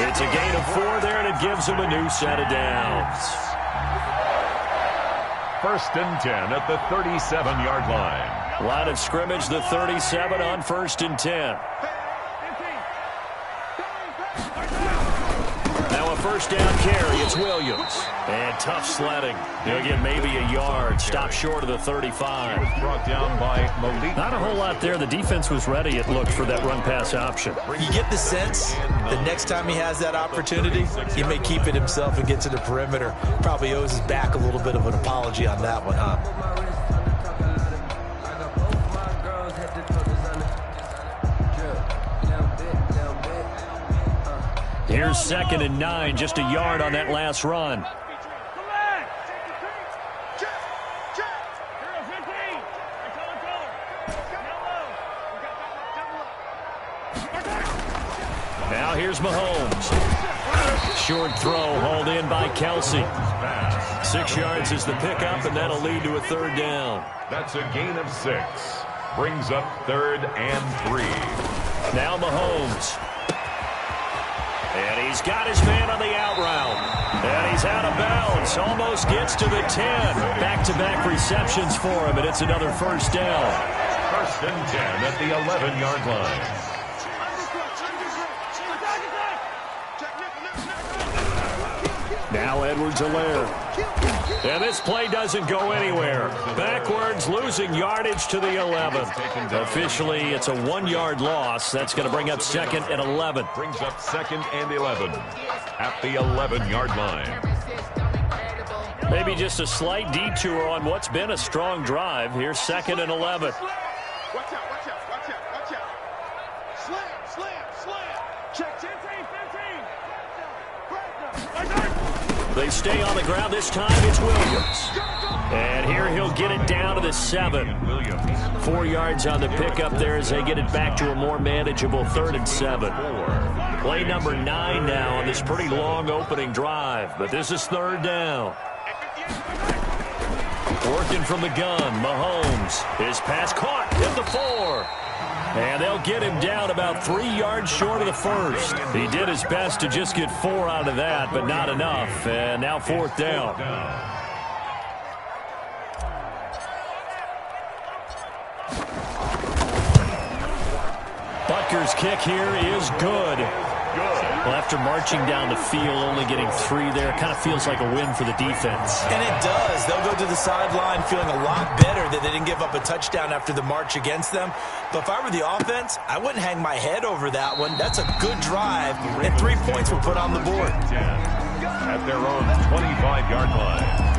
It's a gain of 4 there, and it gives him a new set of downs. 1st and 10 at the 37-yard line. Line of scrimmage, the 37 on 1st and 10. Now a first down carry. It's Williams. And tough sledding. He'll get maybe a yard. Stop short of the 35. He was brought down by Malik. Not a whole lot there. The defense was ready, it looked, for that run-pass option. You get the sense the next time he has that opportunity, he may keep it himself and get to the perimeter. Probably owes his back a little bit of an apology on that one, huh? Here's 2nd and 9, just a yard on that last run. Now here's Mahomes. Short throw hauled in by Kelce. 6 yards is the pickup, and that'll lead to a 3rd down. That's a gain of 6. Brings up 3rd and 3. Now Mahomes. And he's got his man on the out route. And he's out of bounds. Almost gets to the 10. Back-to-back receptions for him, and it's another first down. 1st and 10 at the 11-yard line. Now Edwards-Helaire. And this play doesn't go anywhere. Backwards, losing yardage to the 11. Officially, it's a 1-yard loss. That's going to bring up 2nd and 11. Brings up 2nd and 11 at the 11-yard line. Maybe just a slight detour on what's been a strong drive. Here's 2nd and 11. Watch out, watch out, watch out, watch out. Slam, slam, slam. Check 15, 15. They stay on the ground. This time it's Williams. And here he'll get it down to the 7. 4 yards on the pickup there as they get it back to a more manageable 3rd and 7. Play number 9 now on this pretty long opening drive. But this is 3rd down. Working from the gun, Mahomes. His pass caught at the 4. And they'll get him down about 3 yards short of the first. He did his best to just get 4 out of that, but not enough. And now 4th down. Butker's kick here is good. Well, after marching down the field, only getting 3 there, kind of feels like a win for the defense. And it does. They'll go to the sideline feeling a lot better that they didn't give up a touchdown after the march against them. But if I were the offense, I wouldn't hang my head over that one. That's a good drive, and 3 points were put on the board. At their own 25-yard line.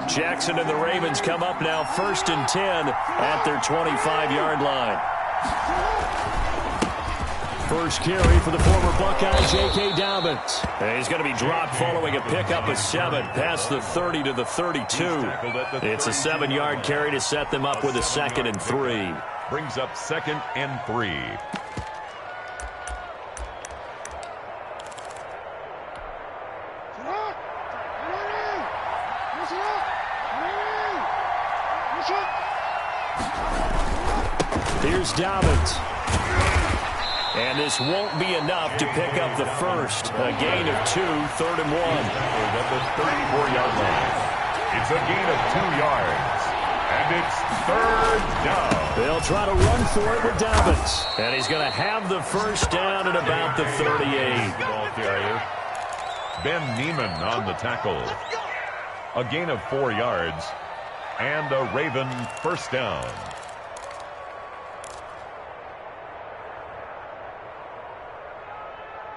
Jackson and the Ravens come up now 1st and 10 at their 25-yard line. First carry for the former Buckeye, J.K. Dobbins. And he's going to be dropped following a pickup of 7 past the 30 to the 32. It's a 7-yard carry to set them up with a 2nd and 3. Brings up 2nd and 3. Here's Dobbins. And this won't be enough to pick up the first. A gain of 2, 3rd and 1. At the 34-yard line. It's a gain of 2 yards. And it's 3rd down. They'll try to run for it with Dobbins. And he's going to have the first down at about the 38. Ball carrier. Ben Neiman on the tackle. A gain of 4 yards. And a Raven first down.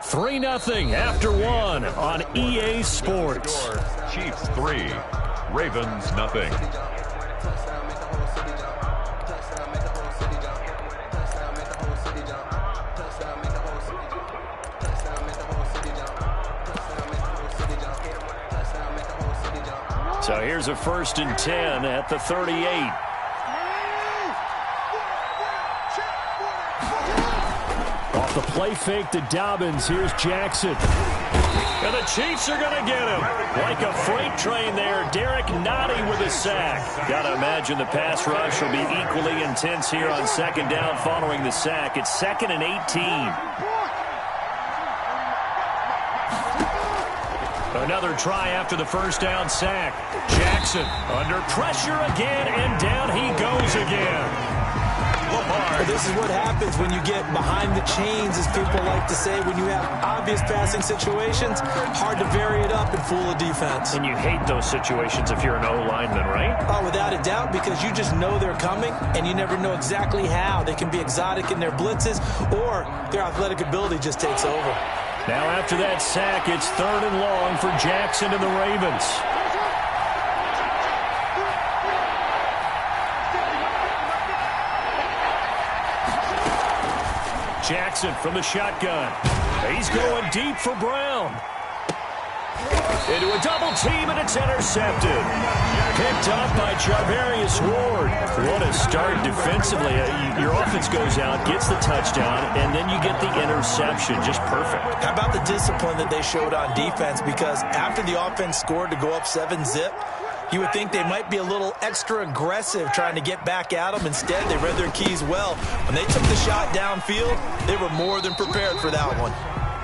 3-0 after 1 on EA Sports. Chiefs 3, Ravens nothing. So here's a 1st and 10 at the 38. Off the play fake to Dobbins, here's Jackson. And the Chiefs are going to get him. Like a freight train there, Derek Nottie with a sack. Got to imagine the pass rush will be equally intense here on 2nd down following the sack. It's 2nd and 18. Another try after the first down sack. Jackson under pressure again, and down he goes again. Well, this is what happens when you get behind the chains, as people like to say. When you have obvious passing situations, hard to vary it up and fool a defense. And you hate those situations if you're an O-lineman, right? Oh, without a doubt, because you just know they're coming, and you never know exactly how. They can be exotic in their blitzes, or their athletic ability just takes over. Now after that sack, it's 3rd and long for Jackson and the Ravens. Jackson from the shotgun. He's going deep for Brown. Into a double team, and it's intercepted. Picked up by Charvarius Ward. What a start defensively. Your offense goes out, gets the touchdown, and then you get the interception. Just perfect. How about the discipline that they showed on defense? Because after the offense scored to go up 7-zip, you would think they might be a little extra aggressive trying to get back at them. Instead, they read their keys well. When they took the shot downfield, they were more than prepared for that one.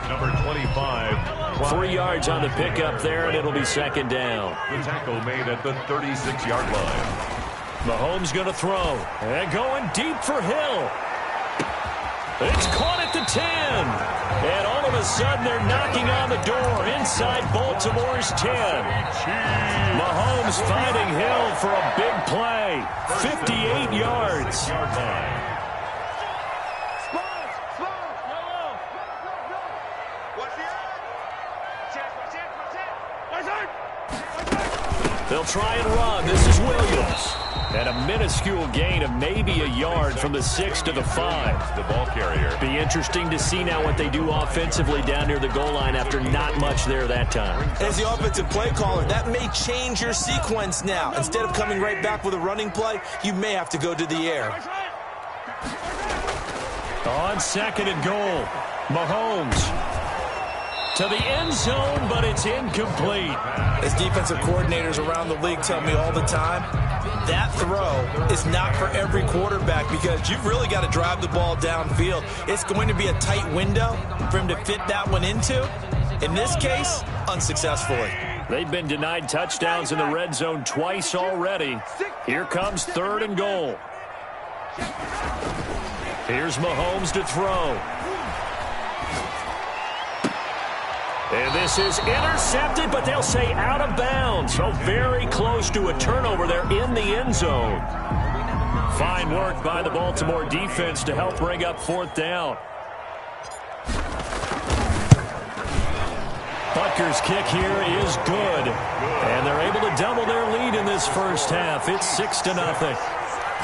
Number 25. 3 yards on the pickup there, and it'll be 2nd down. The tackle made at the 36-yard line. Mahomes going to throw. And going deep for Hill. It's caught at the 10. And all of a sudden, they're knocking on the door inside Baltimore's 10. Mahomes finding Hill for a big play. 58 yards. They'll They'll try and run. This is Williams. And a minuscule gain of maybe a yard from the 6 to the 5. The ball carrier. Be interesting to see now what they do offensively down near the goal line after not much there that time. As the offensive play caller, that may change your sequence now. Instead of coming right back with a running play, you may have to go to the air. On 2nd and goal, Mahomes to the end zone, but it's incomplete. As defensive coordinators around the league tell me all the time, that throw is not for every quarterback because you've really got to drive the ball downfield. It's going to be a tight window for him to fit that one into. In this case, unsuccessfully. They've been denied touchdowns in the red zone twice already. Here comes 3rd and goal. Here's Mahomes to throw. And this is intercepted, but they'll say out of bounds. So very close to a turnover there in the end zone. Fine work by the Baltimore defense to help bring up 4th down. Butker's kick here is good. And they're able to double their lead in this first half. It's 6-0.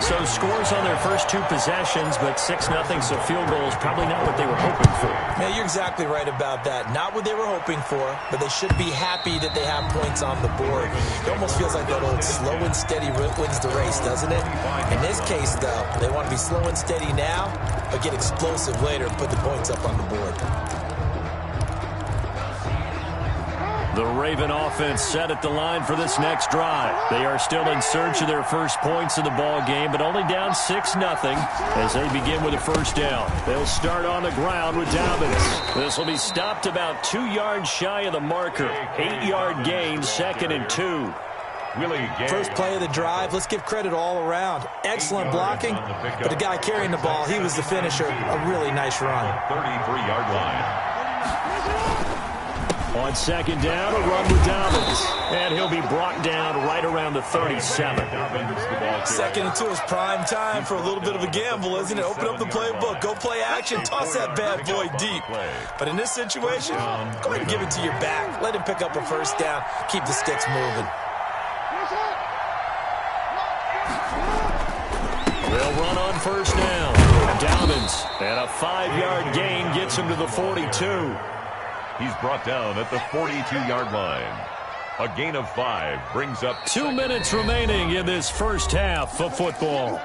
So scores on their first 2 possessions, but 6-0, so field goal is probably not what they were hoping for. Man, you're exactly right about that. Not what they were hoping for, but they should be happy that they have points on the board. It almost feels like that old slow and steady wins the race, doesn't it? In this case, though, they want to be slow and steady now, but get explosive later and put the points up on the board. The Raven offense set at the line for this next drive. They are still in search of their first points in the ball game, but only down 6-0 as they begin with a first down. They'll start on the ground with Dobbins. This will be stopped about 2 yards shy of the marker. 8-yard gain, 2nd and 2. First play of the drive, let's give credit all around. Excellent blocking, but the guy carrying the ball, he was the finisher. A really nice run. 33-yard line. On 2nd down, a run with Dobbins. And he'll be brought down right around the 37. 2nd and 2 is prime time for a little bit of a gamble, isn't it? Open up the playbook, go play action, toss that bad boy deep. But in this situation, go ahead and give it to your back. Let him pick up a first down, keep the sticks moving. They'll run on first down. Dobbins, and a 5-yard gain gets him to the 42. He's brought down at the 42-yard line. A gain of 5 brings up 2 minutes remaining in this first half of football.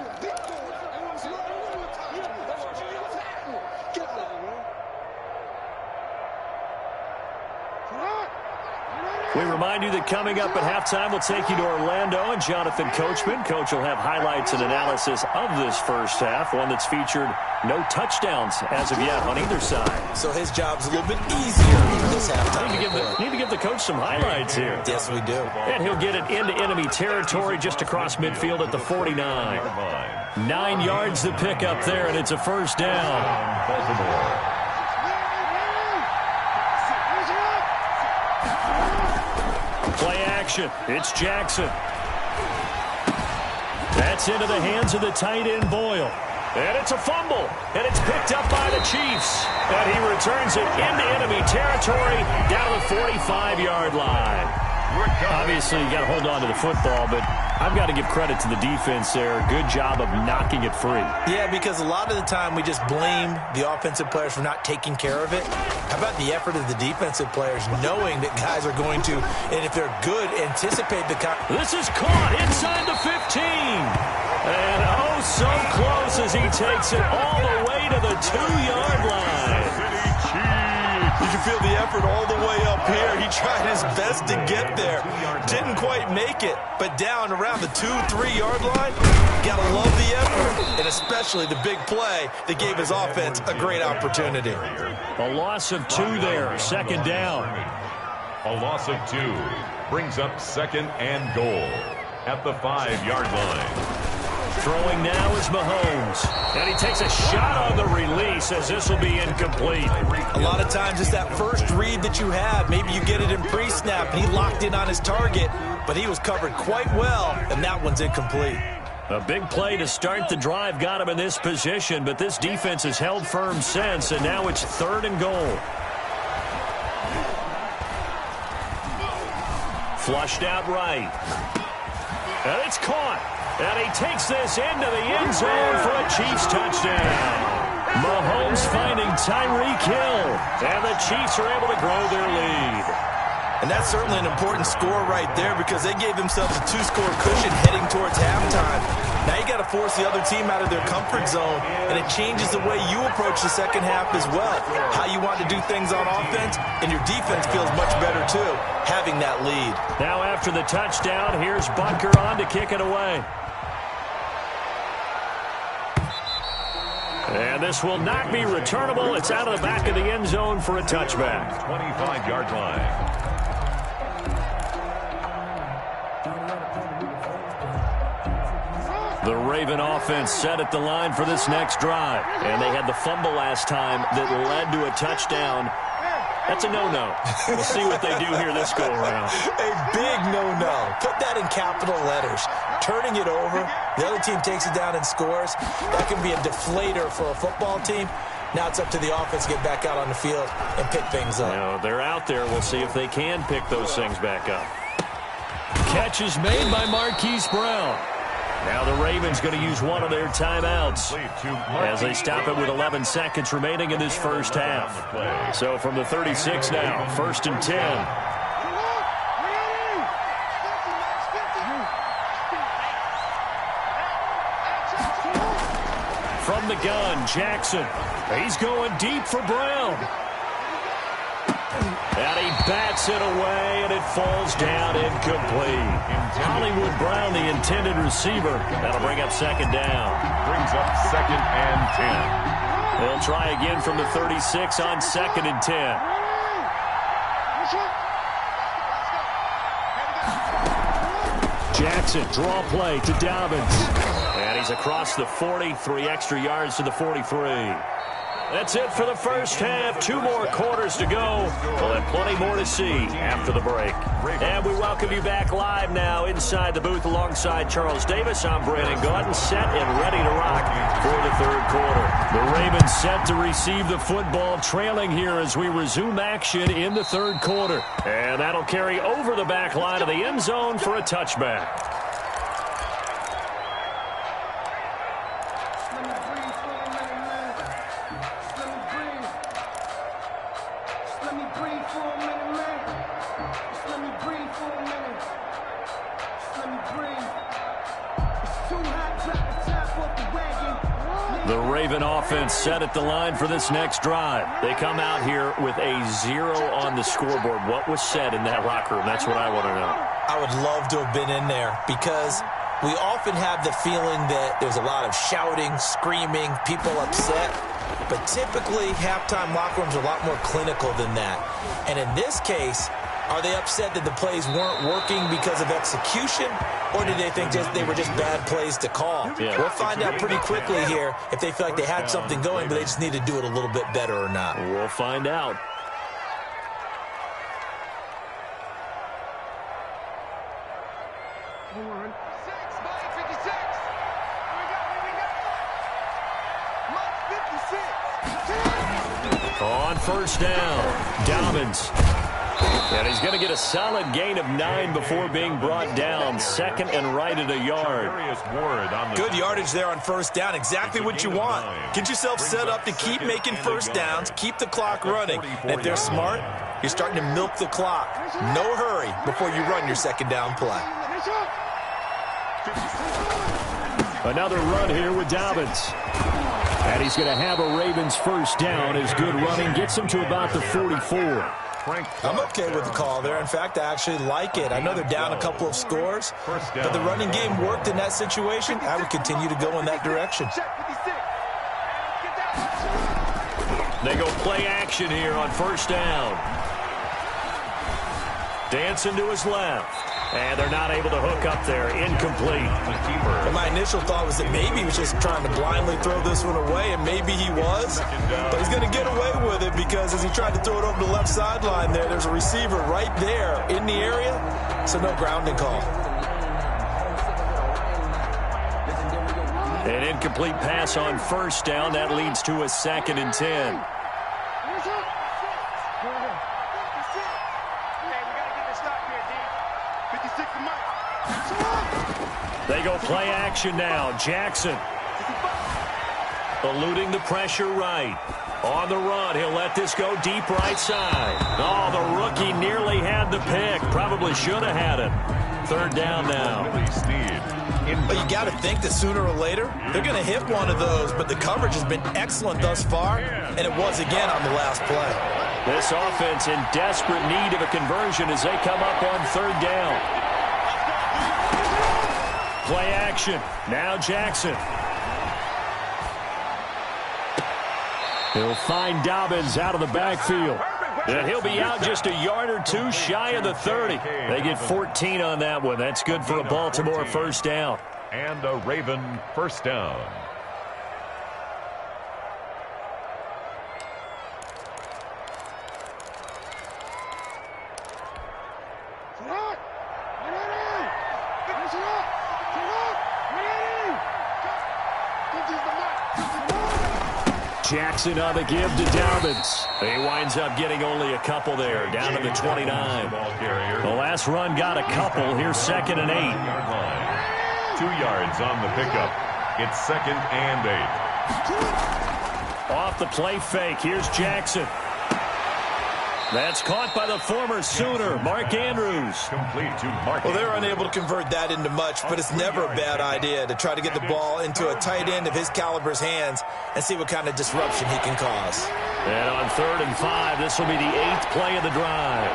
We remind you that coming up at halftime, we'll take you to Orlando and Jonathan Coachman. Coach will have highlights and analysis of this first half, one that's featured no touchdowns as of yet on either side. So his job's a little bit easier this halftime. Need to give the coach some highlights here. Yes, we do. And he'll get it into enemy territory just across midfield at the 49. 9 yards to pick up there, and it's a first down. Baltimore. Play action. It's Jackson. That's into the hands of the tight end Boyle. And it's a fumble. And it's picked up by the Chiefs. And he returns it into enemy territory down to the 45-yard line. Obviously, you got to hold on to the football, but I've got to give credit to the defense there. Good job of knocking it free. Yeah, because a lot of the time we just blame the offensive players for not taking care of it. How about the effort of the defensive players knowing that guys are going to, and if they're good, anticipate the... This is caught inside the 15. And oh, so close as he takes it all the way to the 2-yard line. Did you feel the effort all the way up here? He tried his best to get there. Didn't quite make it, but down around the 2-3 yard line, gotta love the effort, and especially the big play that gave his offense a great opportunity. A loss of 2 there, 2nd down. A loss of 2 brings up 2nd and goal at the 5-yard line. Throwing now is Mahomes. And he takes a shot on the release as this will be incomplete. A lot of times it's that first read that you have. Maybe you get it in pre-snap and he locked in on his target, but he was covered quite well, and that one's incomplete. A big play to start the drive got him in this position, but this defense has held firm since, and now it's 3rd and goal. Flushed out right. And it's caught. And he takes this into the end zone for a Chiefs touchdown. Mahomes finding Tyreek Hill. And the Chiefs are able to grow their lead. And that's certainly an important score right there because they gave themselves a 2-score cushion heading towards halftime. Now you got to force the other team out of their comfort zone, and it changes the way you approach the second half as well. How you want to do things on offense, and your defense feels much better too, having that lead. Now after the touchdown, here's Butker on to kick it away. And this will not be returnable. It's out of the back of the end zone for a touchback. 25-yard line. The Raven offense set at the line for this next drive. And they had the fumble last time that led to a touchdown. That's a no-no. We'll see what they do here this go-around. A big no-no. Put that in capital letters. Turning it over, the other team takes it down and scores. That can be a deflator for a football team. Now it's up to the offense to get back out on the field and pick things up. No, they're out there. We'll see if they can pick those things back up. Catch is made by Marquise Brown. Now the Ravens going to use one of their timeouts as they stop it with 11 seconds remaining in this first half. So from the 36 now, 1st and 10. From the gun, Jackson. He's going deep for Brown. And he bats it away, and it falls down incomplete. Hollywood Brown, the intended receiver. That'll bring up second down. Brings up 2nd and 10. They'll try again from the 36 on 2nd and 10. Jackson, draw play to Dobbins. And he's across the 40, 3 extra yards to the 43. That's it for the first half. 2 more quarters to go. We'll have plenty more to see after the break. And we welcome you back live now inside the booth alongside Charles Davis. I'm Brandon Gaudin, set and ready to rock for the 3rd quarter. The Ravens set to receive the football, trailing here as we resume action in the 3rd quarter. And that'll carry over the back line of the end zone for a touchback. The Raven offense set at the line for this next drive. They come out here with a 0 on the scoreboard. What was said in that locker room? That's what I want to know. I would love to have been in there because we often have the feeling that there's a lot of shouting, screaming, people upset. But typically, halftime locker rooms are a lot more clinical than that. And in this case, are they upset that the plays weren't working because of execution, or did they think they were just bad plays to call? Yeah. We'll find out pretty quickly here if they feel like they had something going, but they just need to do it a little bit better or not. We'll find out. On first down, Dobbins. And he's going to get a solid gain of 9 before being brought down. 2nd and right at a yard. Good yardage there on first down. Exactly what you want. Get yourself set up to keep making first downs. Keep the clock running. And if they're smart, you're starting to milk the clock. No hurry before you run your second down play. Another run here with Dobbins. And he's going to have a Ravens first down as good running gets him to about the 44. I'm okay with the call there. In fact, I actually like it. I know they're down a couple of scores, but the running game worked in that situation. I would continue to go in that direction. They go play action here on first down. Dancing to his left. And they're not able to hook up there. Incomplete. And my initial thought was that maybe he was just trying to blindly throw this one away, and maybe he was. But he's going to get away with it because as he tried to throw it over the left sideline there's a receiver right there in the area, so no grounding call. An incomplete pass on first down. That leads to a 2nd and 10. action now. Jackson eluding the pressure right. On the run, he'll let this go deep right side. Oh, the rookie nearly had the pick. Probably should have had it. Third down now. But you got to think that sooner or later, they're going to hit one of those. But the coverage has been excellent thus far, and it was again on the last play. This offense in desperate need of a conversion as they come up on third down. Play action. Now Jackson. He'll find Dobbins out of the backfield. And he'll be out just a yard or two shy of the 30. They get 14 on that one. That's good for a Baltimore first down. And a Raven first down. Jackson on the give to Dobbins. He winds up getting only a couple there, down to the 29. The last run got a couple. Here's 2nd and 8. 2 yards on the pickup. It's 2nd and 8. Off the play fake. Here's Jackson. That's caught by the former Sooner, Mark Andrews. Complete to Mark. Well, they're unable to convert that into much, but it's never a bad idea to try to get the ball into a tight end of his caliber's hands and see what kind of disruption he can cause. And on 3rd and 5, this will be the 8th play of the drive.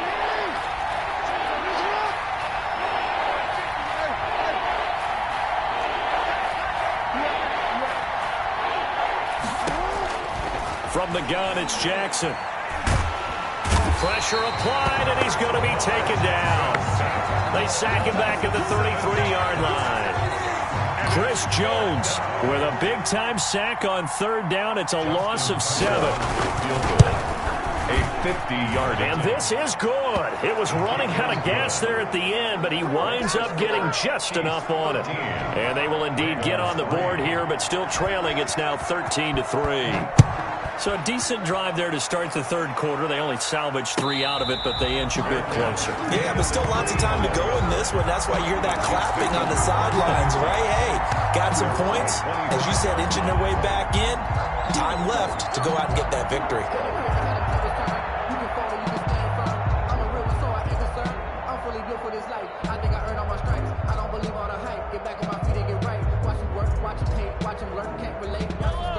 From the gun, it's Jackson. Pressure applied, and he's going to be taken down. They sack him back at the 33-yard line. Chris Jones with a big-time sack on 3rd down. It's a loss of 7. A 50-yard. And this is good. It was running out of gas there at the end, but he winds up getting just enough on it. And they will indeed get on the board here, but still trailing. It's now 13-3. So a decent drive there to start the 3rd quarter. They only salvaged 3 out of it, but they inch a bit closer. Yeah, but still lots of time to go in this one. That's why you hear that clapping on the sidelines, right? Hey, got some points. As you said, inching their way back in. Time left to go out and get that victory.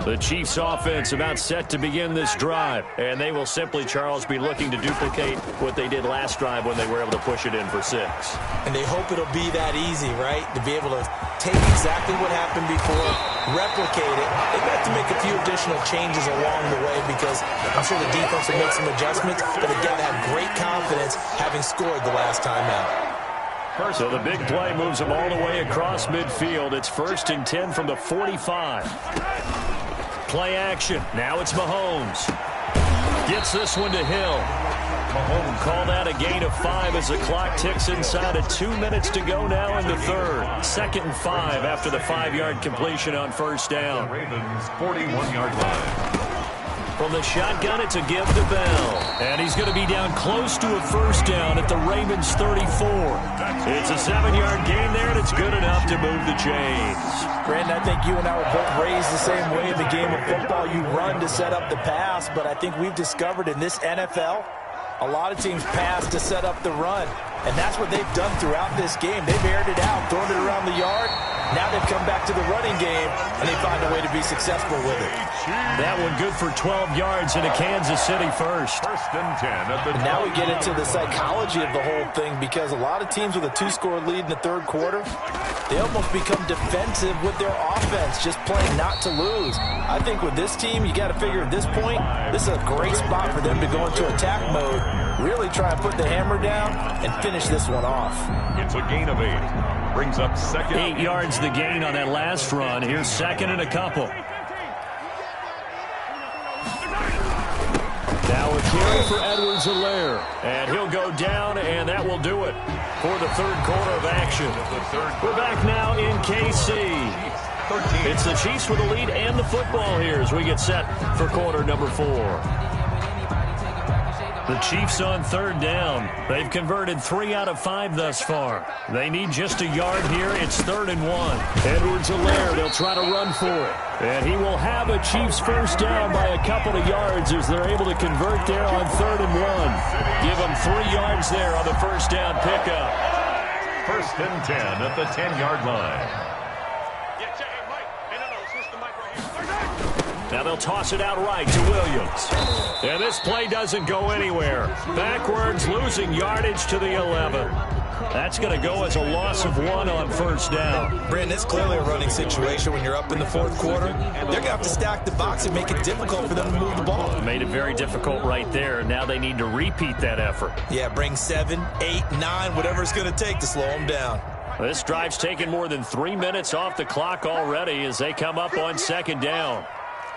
The Chiefs' offense about set to begin this drive, and they will simply, Charles, be looking to duplicate what they did last drive when they were able to push it in for 6. And they hope it'll be that easy, right? To be able to take exactly what happened before, replicate it. They've got to make a few additional changes along the way because I'm sure the defense will make some adjustments, but they've got to have great confidence having scored the last time out. So the big play moves them all the way across midfield. It's 1st and 10 from the 45. Play action. Now it's Mahomes. Gets this one to Hill. Mahomes called out a gain of 5 as the clock ticks inside of 2 minutes to go now in the 3rd. 2nd and 5 after the 5-yard completion on 1st down. Ravens 41-yard line. From the shotgun, it's a give to Bell. And he's going to be down close to a first down at the Ravens 34. It's a 7-yard gain there, and it's good enough to move the chains. Brandon, I think you and I were both raised the same way in the game of football. You run to set up the pass, but I think we've discovered in this NFL, a lot of teams pass to set up the run. And that's what they've done throughout this game. They've aired it out, thrown it around the yard. Now they've come back to the running game, and they find a way to be successful with it. That one good for 12 yards into Kansas City first. 1st and 10 at the And now we get into the psychology of the whole thing because a lot of teams with a 2-score lead in the 3rd quarter, they almost become defensive with their offense, just playing not to lose. I think with this team, you got to figure at this point, this is a great spot for them to go into attack mode, really try and put the hammer down and finish this one off. It's a gain of 8. Brings up 2nd. 8 yards the gain on that last run. Here's 2nd and a couple. Now a carry for Edwards-Helaire. And he'll go down, and that will do it for the 3rd quarter of action. We're back now in KC. It's the Chiefs with the lead and the football here as we get set for quarter number 4. The Chiefs on third down. They've converted 3 out of 5 thus far. They need just a yard here. It's 3rd and 1. Edwards-Helaire, they'll try to run for it. And he will have a Chiefs first down by a couple of yards as they're able to convert there on 3rd and 1. Give them 3 yards there on the first down pickup. 1st and 10 at the 10-yard line. Now they'll toss it out right to Williams. And this play doesn't go anywhere. Backwards, losing yardage to the 11. That's going to go as a loss of 1 on first down. Brandon, it's clearly a running situation when you're up in the 4th quarter. They're going to have to stack the box and make it difficult for them to move the ball. Made it very difficult right there. Now they need to repeat that effort. Yeah, bring 7, 8, 9, whatever it's going to take to slow them down. This drive's taken more than 3 minutes off the clock already as they come up on 2nd down.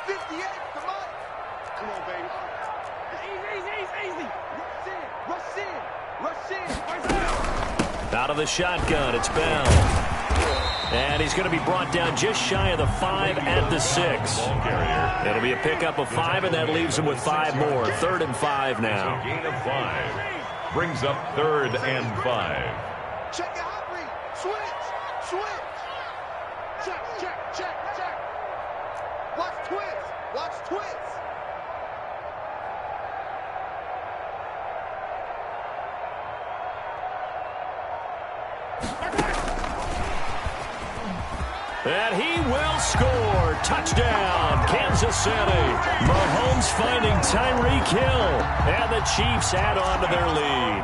58, come on. Come on, baby. Easy. Rush in. Out of the shotgun, it's Bell. And he's going to be brought down just shy of the 5 at the 6. It'll be a pickup of 5, and that leaves him with 5 more. 3rd and 5 now. Gain of 5. Brings up 3rd and 5. Check your hot read. Switch. Check. Watch twist. And he will score. Touchdown, Kansas City. Mahomes finding Tyreek Hill. And the Chiefs add on to their lead.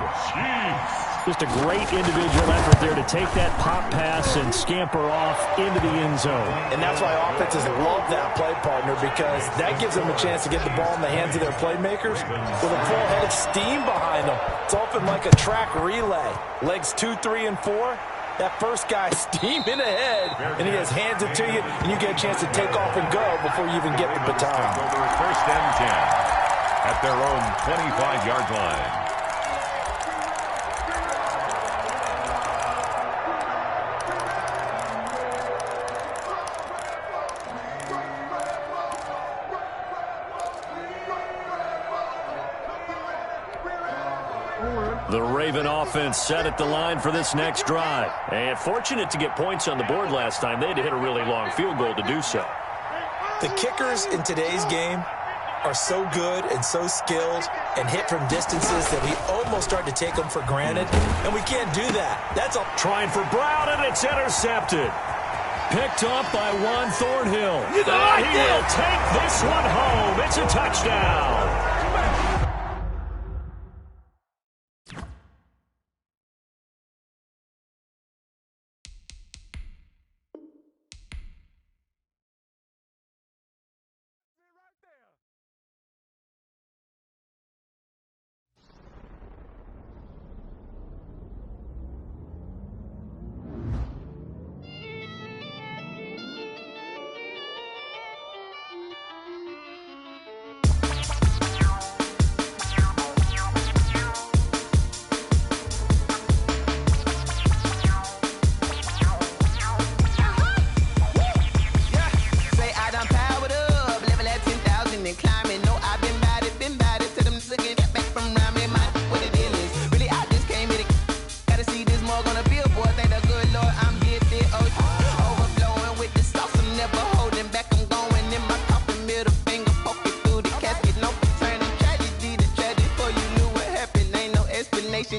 Just a great individual effort there to take that pop pass and scamper off into the end zone. And that's why offenses love that play, partner, because that gives them a chance to get the ball in the hands of their playmakers with a full head of steam behind them. It's often like a track relay. Legs 2, 3, and 4. That first guy steaming ahead, and he has hands it to you, and you get a chance to take off and go before you even get the baton. Over 1st and 10 at their own 25-yard line. The Raven offense set at the line for this next drive. And fortunate to get points on the board last time. They had to hit a really long field goal to do so. The kickers in today's game are so good and so skilled and hit from distances that we almost start to take them for granted, and we can't do that. That's all. Trying for Brown, and it's intercepted. Picked up by Juan Thornhill. He will take this one home. It's a touchdown.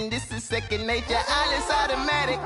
This is second nature, all is automatic.